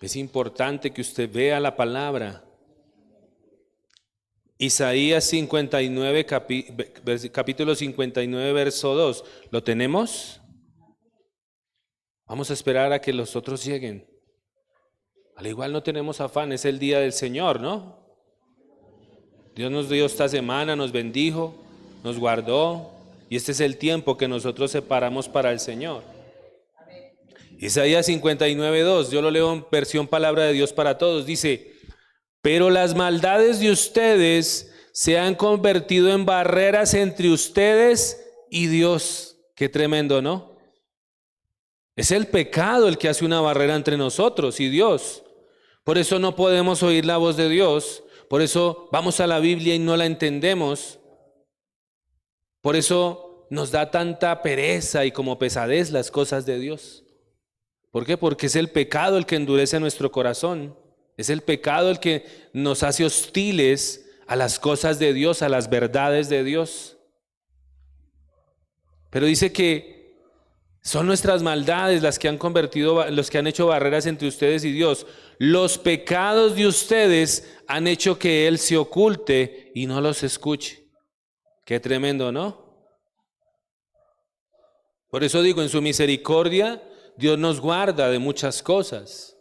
Es importante que usted vea la palabra. Isaías 59, capítulo 59, verso 2. ¿Lo tenemos? Vamos a esperar a que los otros lleguen. Al igual no tenemos afán, es el día del Señor, ¿no? Dios nos dio esta semana, nos bendijo, nos guardó, y este es el tiempo que nosotros separamos para el Señor. Isaías 59:2, yo lo leo en versión Palabra de Dios para Todos, dice: pero las maldades de ustedes se han convertido en barreras entre ustedes y Dios. Qué tremendo, ¿no? Es el pecado el que hace una barrera entre nosotros y Dios. Por eso no podemos oír la voz de Dios. Por eso vamos a la Biblia y no la entendemos. Por eso nos da tanta pereza y como pesadez las cosas de Dios. ¿Por qué? Porque es el pecado el que endurece nuestro corazón. Es el pecado el que nos hace hostiles a las cosas de Dios, a las verdades de Dios. Pero dice que son nuestras maldades las que han convertido, los que han hecho barreras entre ustedes y Dios. Los pecados de ustedes han hecho que Él se oculte y no los escuche. Qué tremendo, ¿no? Por eso digo, en su misericordia, Dios nos guarda de muchas cosas.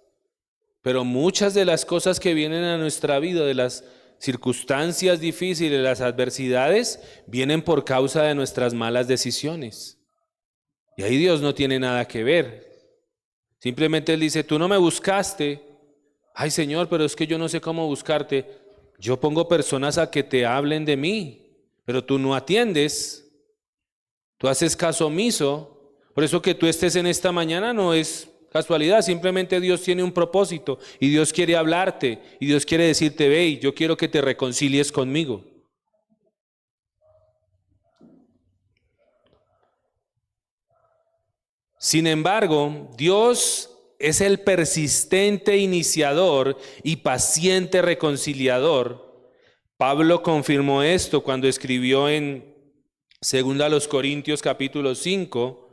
Pero muchas de las cosas que vienen a nuestra vida, de las circunstancias difíciles, las adversidades, vienen por causa de nuestras malas decisiones. Y ahí Dios no tiene nada que ver. Simplemente Él dice, tú no me buscaste. Ay, Señor, pero es que yo no sé cómo buscarte. Yo pongo personas a que te hablen de mí, pero tú no atiendes. Tú haces caso omiso. Por eso que tú estés en esta mañana no es casualidad, simplemente Dios tiene un propósito y Dios quiere hablarte y Dios quiere decirte, ve, yo quiero que te reconcilies conmigo. Sin embargo, Dios es el persistente iniciador y paciente reconciliador. Pablo confirmó esto cuando escribió en 2 Corintios capítulo 5,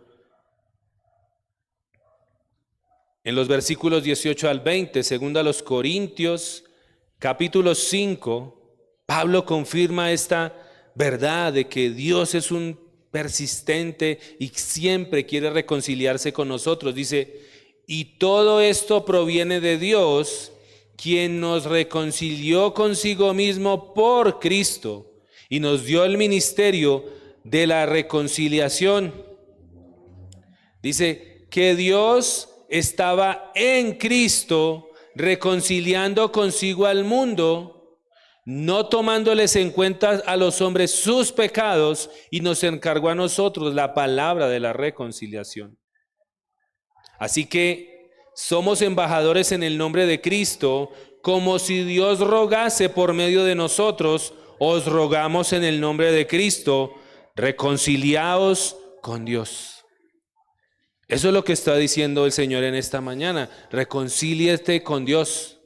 en los versículos 18 al 20, 2 Corintios capítulo 5, Pablo confirma esta verdad de que Dios es un persistente y siempre quiere reconciliarse con nosotros. Dice, y todo esto proviene de Dios, quien nos reconcilió consigo mismo por Cristo y nos dio el ministerio de la reconciliación. Dice que Dios estaba en Cristo reconciliando consigo al mundo, no tomándoles en cuenta a los hombres sus pecados, y nos encargó a nosotros la palabra de la reconciliación. Así que somos embajadores en el nombre de Cristo, como si Dios rogase por medio de nosotros. Os rogamos en el nombre de Cristo, reconciliaos con Dios. Eso es lo que está diciendo el Señor en esta mañana. Reconcíliate con Dios.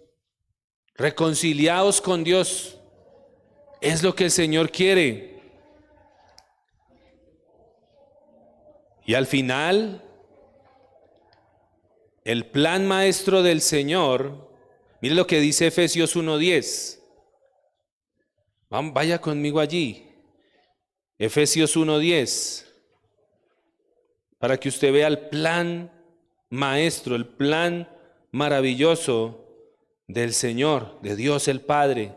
Reconciliaos con Dios. Es lo que el Señor quiere. Y al final, el plan maestro del Señor, mire lo que dice Efesios 1:10. Vaya conmigo allí. Efesios 1:10. Para que usted vea el plan maestro, el plan maravilloso del Señor, de Dios el Padre.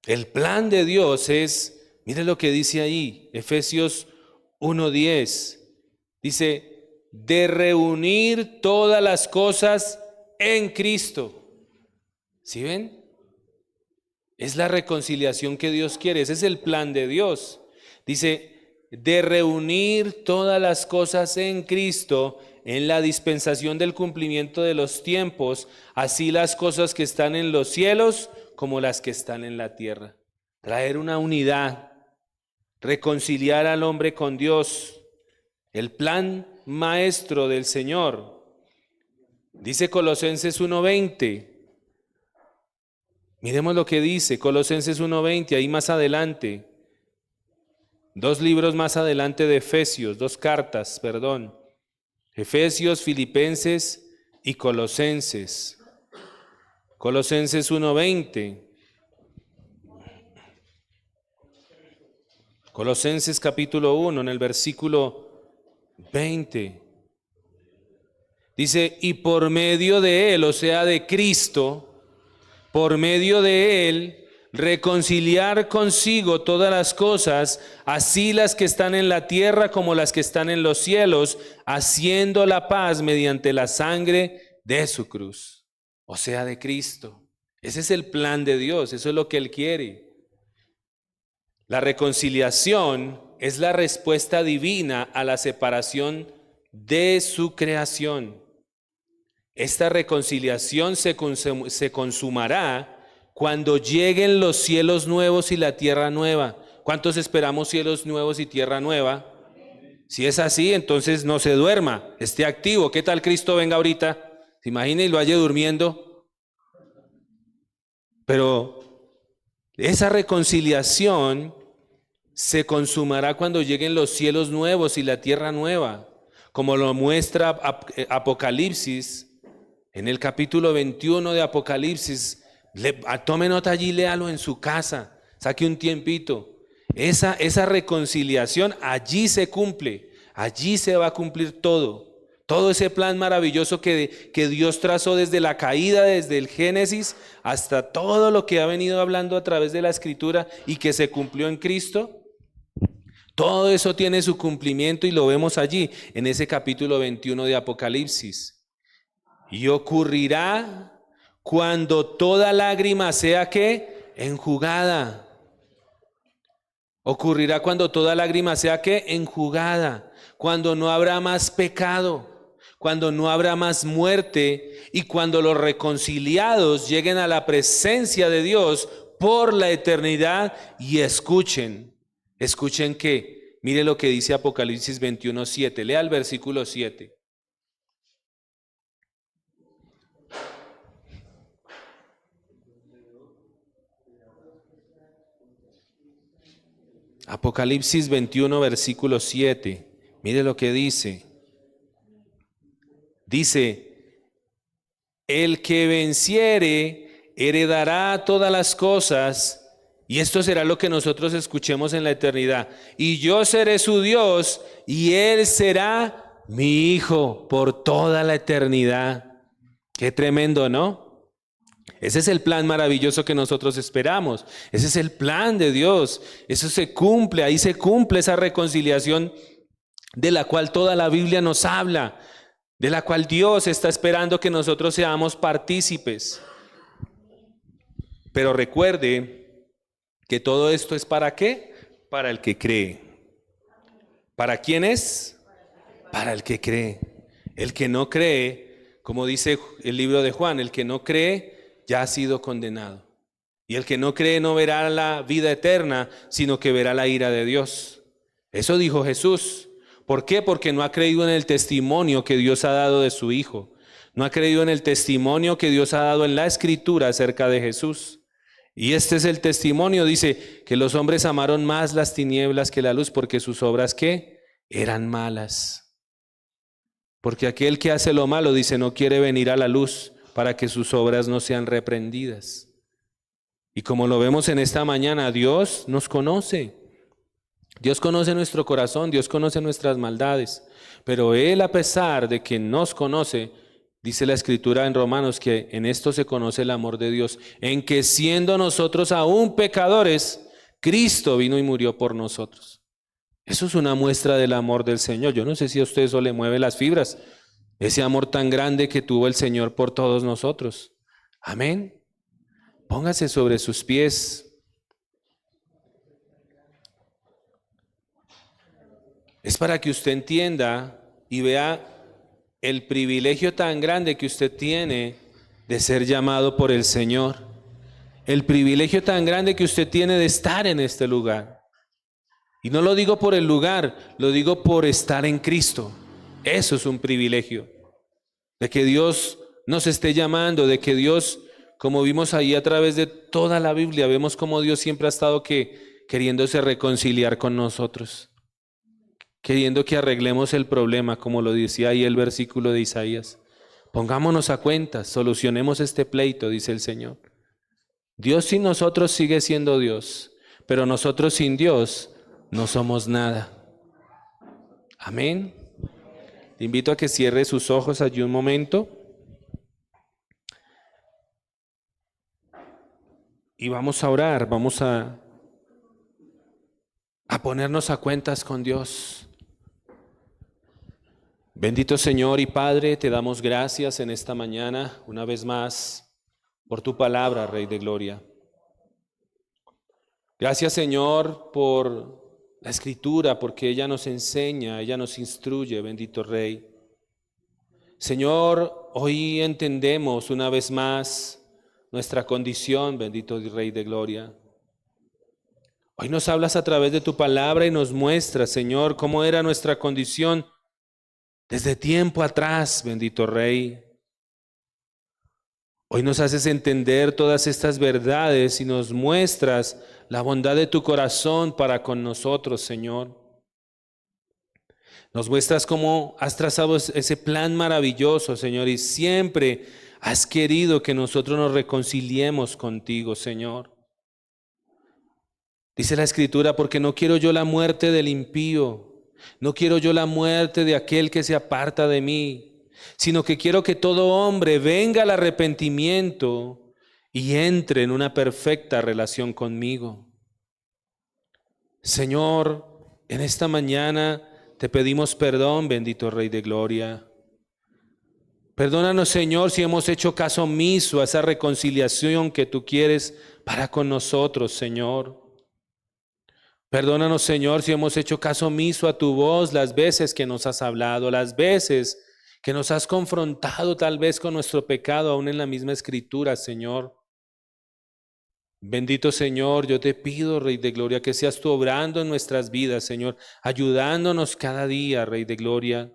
El plan de Dios es, mire lo que dice ahí, Efesios 1:10. Dice, de reunir todas las cosas en Cristo. ¿Sí ven? Es la reconciliación que Dios quiere, ese es el plan de Dios. Dice, de reunir todas las cosas en Cristo en la dispensación del cumplimiento de los tiempos, así las cosas que están en los cielos como las que están en la tierra. Traer una unidad, reconciliar al hombre con Dios, el plan maestro del Señor. Dice Colosenses 1:20. Miremos lo que dice Colosenses 1:20, ahí más adelante. 2 libros más adelante de Efesios, 2 cartas, perdón. Efesios, Filipenses y Colosenses. Colosenses 1:20. Colosenses capítulo 1, en el versículo 20. Dice, y por medio de Él, o sea, de Cristo, por medio de Él, reconciliar consigo todas las cosas, así las que están en la tierra como las que están en los cielos, haciendo la paz mediante la sangre de su cruz, o sea, de Cristo. Ese es el plan de Dios, eso es lo que Él quiere. La reconciliación es la respuesta divina a la separación de su creación. Esta reconciliación se consumará cuando lleguen los cielos nuevos y la tierra nueva. ¿Cuántos esperamos cielos nuevos y tierra nueva? Si es así, entonces no se duerma, esté activo. ¿Qué tal Cristo venga ahorita? ¿Se imagina y lo haya durmiendo? Pero esa reconciliación se consumará cuando lleguen los cielos nuevos y la tierra nueva, como lo muestra Apocalipsis, en el capítulo 21 de Apocalipsis. Tome nota allí, léalo en su casa, saque un tiempito. Esa reconciliación allí se cumple, allí se va a cumplir todo. Todo ese plan maravilloso que Dios trazó desde la caída, desde el Génesis, hasta todo lo que ha venido hablando a través de la Escritura y que se cumplió en Cristo. Todo eso tiene su cumplimiento y lo vemos allí, en ese capítulo 21 de Apocalipsis. Y ocurrirá cuando toda lágrima sea ¿qué? Enjugada. Ocurrirá cuando toda lágrima sea ¿qué? Enjugada. Cuando no habrá más pecado, cuando no habrá más muerte y cuando los reconciliados lleguen a la presencia de Dios por la eternidad y escuchen que, mire lo que dice Apocalipsis 21:7, lea el versículo 7. Apocalipsis 21, versículo 7. Mire lo que dice. Dice, el que venciere heredará todas las cosas, y esto será lo que nosotros escuchemos en la eternidad. Y yo seré su Dios, y él será mi hijo por toda la eternidad. Qué tremendo, ¿no? Ese es el plan maravilloso que nosotros esperamos. Ese es el plan de Dios. Eso se cumple, ahí se cumple esa reconciliación de la cual toda la Biblia nos habla, de la cual Dios está esperando que nosotros seamos partícipes. Pero recuerde que todo esto es ¿para qué? Para el que cree. ¿Para quién es? Para el que cree. El que no cree, como dice el libro de Juan, el que no cree ya ha sido condenado. Y el que no cree no verá la vida eterna, sino que verá la ira de Dios. Eso dijo Jesús. ¿Por qué? Porque no ha creído en el testimonio que Dios ha dado de su Hijo. No ha creído en el testimonio que Dios ha dado en la Escritura acerca de Jesús. Y este es el testimonio, dice, que los hombres amaron más las tinieblas que la luz, porque sus obras, ¿qué? Eran malas. Porque aquel que hace lo malo, dice, no quiere venir a la luz, para que sus obras no sean reprendidas. Y como lo vemos en esta mañana, Dios nos conoce. Dios conoce nuestro corazón, Dios conoce nuestras maldades. Pero Él, a pesar de que nos conoce, dice la Escritura en Romanos que en esto se conoce el amor de Dios, en que siendo nosotros aún pecadores, Cristo vino y murió por nosotros. Eso es una muestra del amor del Señor. Yo no sé si a usted eso le mueve las fibras. Ese amor tan grande que tuvo el Señor por todos nosotros. Amén. Póngase sobre sus pies. Es para que usted entienda y vea el privilegio tan grande que usted tiene de ser llamado por el Señor. El privilegio tan grande que usted tiene de estar en este lugar. Y no lo digo por el lugar, lo digo por estar en Cristo. Eso es un privilegio, de que Dios nos esté llamando, de que Dios, como vimos ahí a través de toda la Biblia, vemos cómo Dios siempre ha estado queriéndose reconciliar con nosotros, queriendo que arreglemos el problema, como lo decía ahí el versículo de Isaías. Pongámonos a cuentas, solucionemos este pleito, dice el Señor. Dios sin nosotros sigue siendo Dios, pero nosotros sin Dios no somos nada. Amén. Te invito a que cierre sus ojos allí un momento. Y vamos a orar, vamos a ponernos a cuentas con Dios. Bendito Señor y Padre, te damos gracias en esta mañana, una vez más, por tu palabra, Rey de Gloria. Gracias, Señor, por la Escritura, porque ella nos enseña, ella nos instruye, bendito Rey. Señor, hoy entendemos una vez más nuestra condición, bendito Rey de Gloria. Hoy nos hablas a través de tu palabra y nos muestras, Señor, cómo era nuestra condición desde tiempo atrás, bendito Rey. Hoy nos haces entender todas estas verdades y nos muestras la bondad de tu corazón para con nosotros, Señor. Nos muestras cómo has trazado ese plan maravilloso, Señor, y siempre has querido que nosotros nos reconciliemos contigo, Señor. Dice la Escritura, porque no quiero yo la muerte del impío, no quiero yo la muerte de aquel que se aparta de mí, sino que quiero que todo hombre venga al arrepentimiento y entre en una perfecta relación conmigo. Señor, en esta mañana te pedimos perdón, bendito Rey de Gloria. Perdónanos, Señor, si hemos hecho caso omiso a esa reconciliación que tú quieres para con nosotros, Señor. Perdónanos, Señor, si hemos hecho caso omiso a tu voz las veces que nos has hablado, las veces que nos has confrontado tal vez con nuestro pecado, aún en la misma Escritura, Señor. Bendito Señor, yo te pido, Rey de Gloria, que seas tú obrando en nuestras vidas, Señor, ayudándonos cada día, Rey de Gloria.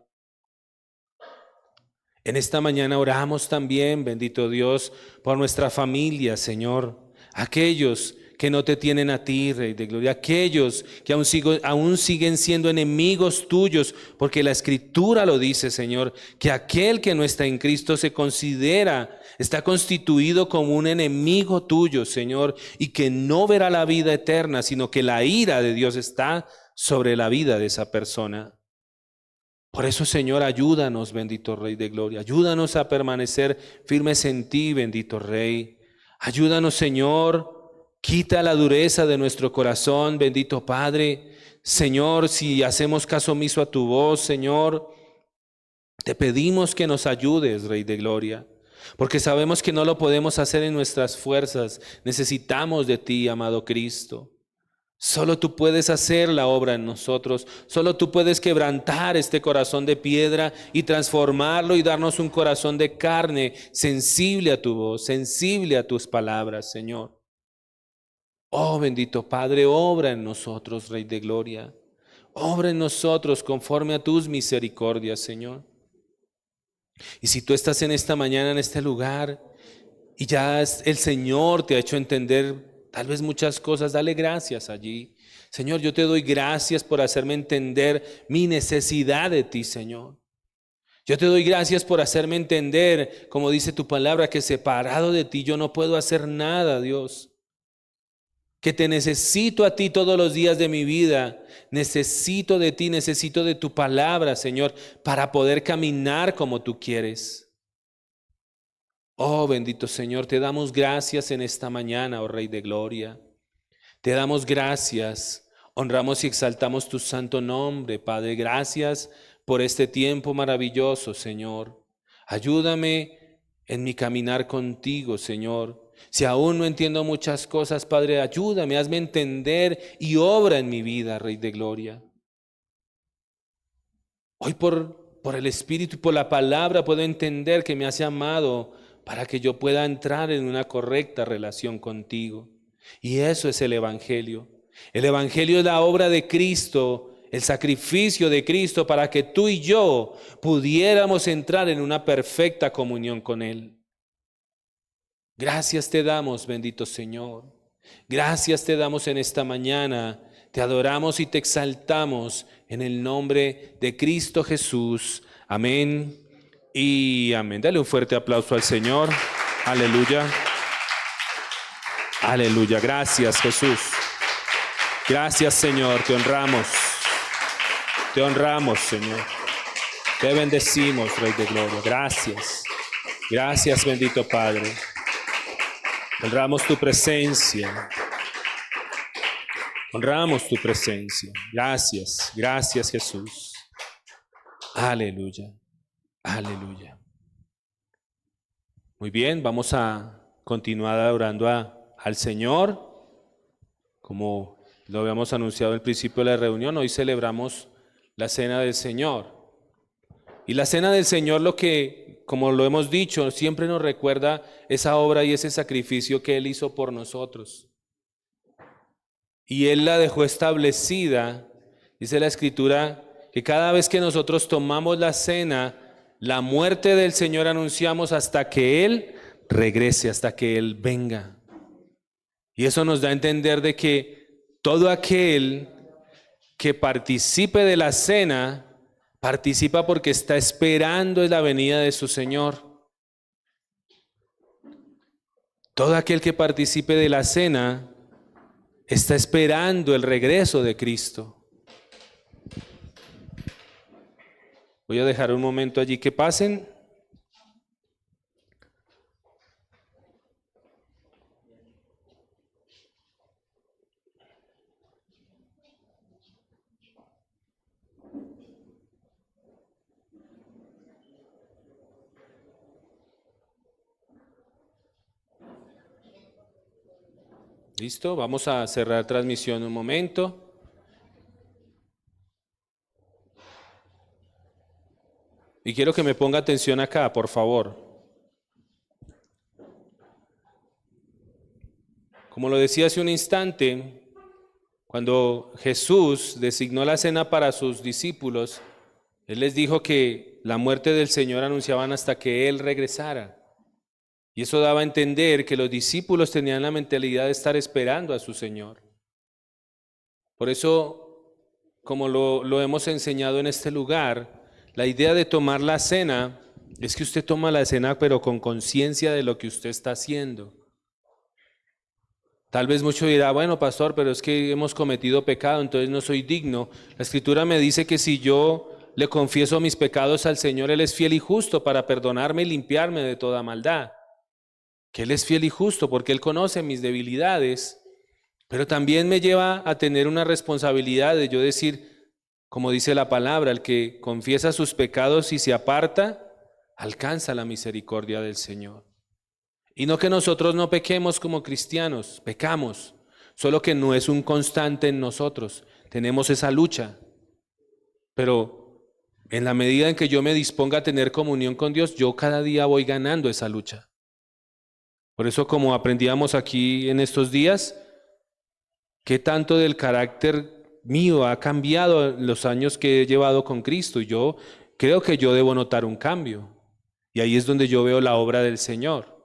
En esta mañana oramos también, bendito Dios, por nuestra familia, Señor. Aquellos que no te tienen a ti, Rey de Gloria. Aquellos que aún siguen siendo enemigos tuyos, porque la Escritura lo dice, Señor, que aquel que no está en Cristo está constituido como un enemigo tuyo, Señor, y que no verá la vida eterna, sino que la ira de Dios está sobre la vida de esa persona. Por eso, Señor, ayúdanos, bendito Rey de Gloria. Ayúdanos a permanecer firmes en ti, bendito Rey. Ayúdanos, Señor. Quita la dureza de nuestro corazón, bendito Padre. Señor, si hacemos caso omiso a tu voz, Señor, te pedimos que nos ayudes, Rey de Gloria. Porque sabemos que no lo podemos hacer en nuestras fuerzas. Necesitamos de ti, amado Cristo. Solo tú puedes hacer la obra en nosotros. Solo tú puedes quebrantar este corazón de piedra y transformarlo y darnos un corazón de carne sensible a tu voz, sensible a tus palabras, Señor. Oh, bendito Padre, obra en nosotros, Rey de Gloria. Obra en nosotros conforme a tus misericordias, Señor. Y si tú estás en esta mañana en este lugar y ya el Señor te ha hecho entender tal vez muchas cosas, dale gracias allí. Señor, yo te doy gracias por hacerme entender mi necesidad de ti, Señor. Yo te doy gracias por hacerme entender, como dice tu palabra, que separado de ti yo no puedo hacer nada, Dios. Que te necesito a ti todos los días de mi vida. Necesito de ti, necesito de tu palabra, Señor, para poder caminar como tú quieres. Oh, bendito Señor, te damos gracias en esta mañana, oh Rey de Gloria. Te damos gracias, honramos y exaltamos tu santo nombre, Padre. Gracias por este tiempo maravilloso, Señor. Ayúdame en mi caminar contigo, Señor. Si aún no entiendo muchas cosas, Padre, ayúdame, hazme entender y obra en mi vida, Rey de Gloria. Hoy por el Espíritu y por la palabra puedo entender que me has llamado para que yo pueda entrar en una correcta relación contigo. Y eso es el Evangelio. El Evangelio es la obra de Cristo, el sacrificio de Cristo para que tú y yo pudiéramos entrar en una perfecta comunión con Él. Gracias te damos, bendito Señor. Gracias te damos en esta mañana. Te adoramos y te exaltamos en el nombre de Cristo Jesús. Amén y amén. Dale un fuerte aplauso al Señor. Aleluya. Aleluya. Gracias, Jesús. Gracias, Señor. Te honramos. Te honramos, Señor. Te bendecimos, Rey de Gloria. Gracias. Gracias, bendito Padre. Honramos tu presencia. Honramos tu presencia. Gracias. Gracias, Jesús. Aleluya. Aleluya. Muy bien, vamos a continuar adorando al Señor. Como lo habíamos anunciado al principio de la reunión, hoy celebramos la Cena del Señor. Y la Cena del Señor, como lo hemos dicho, siempre nos recuerda esa obra y ese sacrificio que Él hizo por nosotros. y Él la dejó establecida. Dice la Escritura que cada vez que nosotros tomamos la cena, la muerte del Señor anunciamos hasta que Él regrese, hasta que Él venga. Y eso nos da a entender de que todo aquel que participe de la cena, participa porque está esperando la venida de su Señor. Todo aquel que participe de la cena está esperando el regreso de Cristo. Voy a dejar un momento allí que pasen. ¿Listo? Vamos a cerrar transmisión un momento. Y quiero que me ponga atención acá, por favor. Como lo decía hace un instante, cuando Jesús designó la cena para sus discípulos, Él les dijo que la muerte del Señor anunciaban hasta que Él regresara. Y eso daba a entender que los discípulos tenían la mentalidad de estar esperando a su Señor. Por eso, como lo hemos enseñado en este lugar, la idea de tomar la cena es que usted toma la cena pero con conciencia de lo que usted está haciendo. Tal vez mucho dirá, bueno, pastor, pero es que hemos cometido pecado, entonces no soy digno. La Escritura me dice que si yo le confieso mis pecados al Señor, Él es fiel y justo para perdonarme y limpiarme de toda maldad. Que Él es fiel y justo porque Él conoce mis debilidades, pero también me lleva a tener una responsabilidad de yo decir, como dice la palabra, el que confiesa sus pecados y se aparta, alcanza la misericordia del Señor. Y no que nosotros no pequemos como cristianos, pecamos, solo que no es un constante en nosotros, tenemos esa lucha, pero en la medida en que yo me disponga a tener comunión con Dios, yo cada día voy ganando esa lucha. Por eso, como aprendíamos aquí en estos días, ¿qué tanto del carácter mío ha cambiado en los años que he llevado con Cristo? Yo creo que yo debo notar un cambio. Y ahí es donde yo veo la obra del Señor.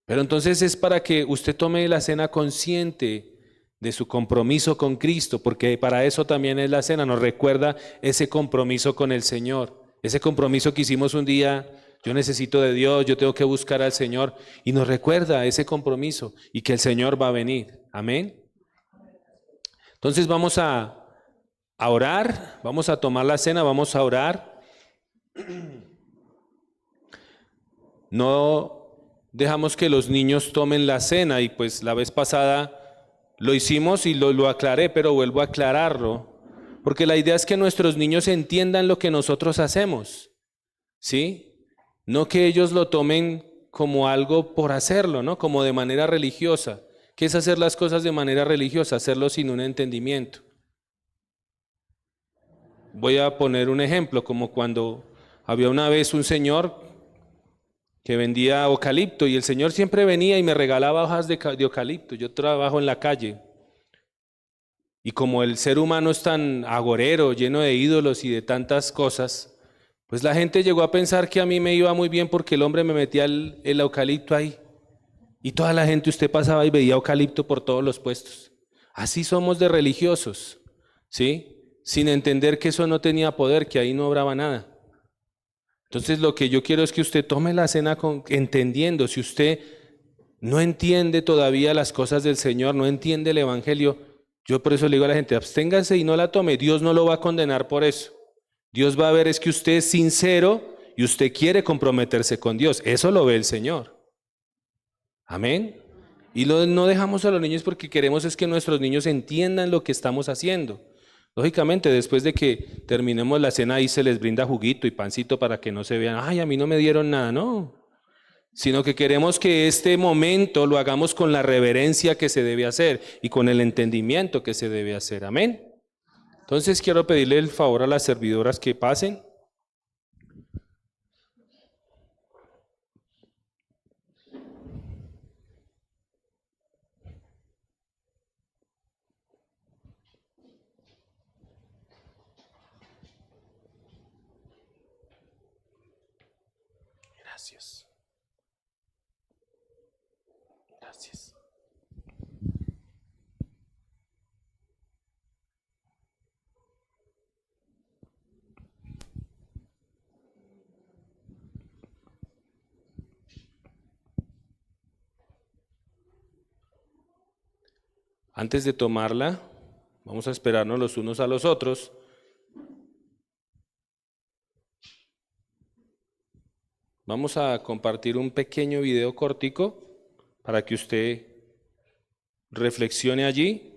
Pero entonces es para que usted tome la cena consciente de su compromiso con Cristo, porque para eso también es la cena, nos recuerda ese compromiso con el Señor, ese compromiso que hicimos un día, yo necesito de Dios, yo tengo que buscar al Señor, y nos recuerda ese compromiso y que el Señor va a venir. Amén. Entonces vamos a orar, vamos a tomar la cena, vamos a orar. No dejamos que los niños tomen la cena y pues la vez pasada lo hicimos y lo aclaré, pero vuelvo a aclararlo, porque la idea es que nuestros niños entiendan lo que nosotros hacemos, ¿sí? No que ellos lo tomen como algo por hacerlo, ¿no? Como de manera religiosa. ¿Qué es hacer las cosas de manera religiosa? Hacerlo sin un entendimiento. Voy a poner un ejemplo, como cuando había una vez un señor que vendía eucalipto y el Señor siempre venía y me regalaba hojas de eucalipto. Yo trabajo en la calle y como el ser humano es tan agorero, lleno de ídolos y de tantas cosas, pues la gente llegó a pensar que a mí me iba muy bien porque el hombre me metía el eucalipto ahí y toda la gente, usted pasaba y veía eucalipto por todos los puestos. Así somos de religiosos, ¿sí? Sin entender que eso no tenía poder, que ahí no obraba nada. Entonces lo que yo quiero es que usted tome la cena entendiendo. Si usted no entiende todavía las cosas del Señor, no entiende el Evangelio, yo por eso le digo a la gente, absténgase y no la tome. Dios no lo va a condenar por eso. Dios va a ver es que usted es sincero y usted quiere comprometerse con Dios. Eso lo ve el Señor. Amén. Y no dejamos a los niños porque queremos es que nuestros niños entiendan lo que estamos haciendo. Lógicamente, después de que terminemos la cena, ahí se les brinda juguito y pancito para que no se vean, ay, a mí no me dieron nada, no. Sino que queremos que este momento lo hagamos con la reverencia que se debe hacer y con el entendimiento que se debe hacer. Amén. Entonces quiero pedirle el favor a las servidoras que pasen. Gracias. Gracias. Antes de tomarla, vamos a esperarnos los unos a los otros. Vamos a compartir un pequeño video cortico para que usted reflexione allí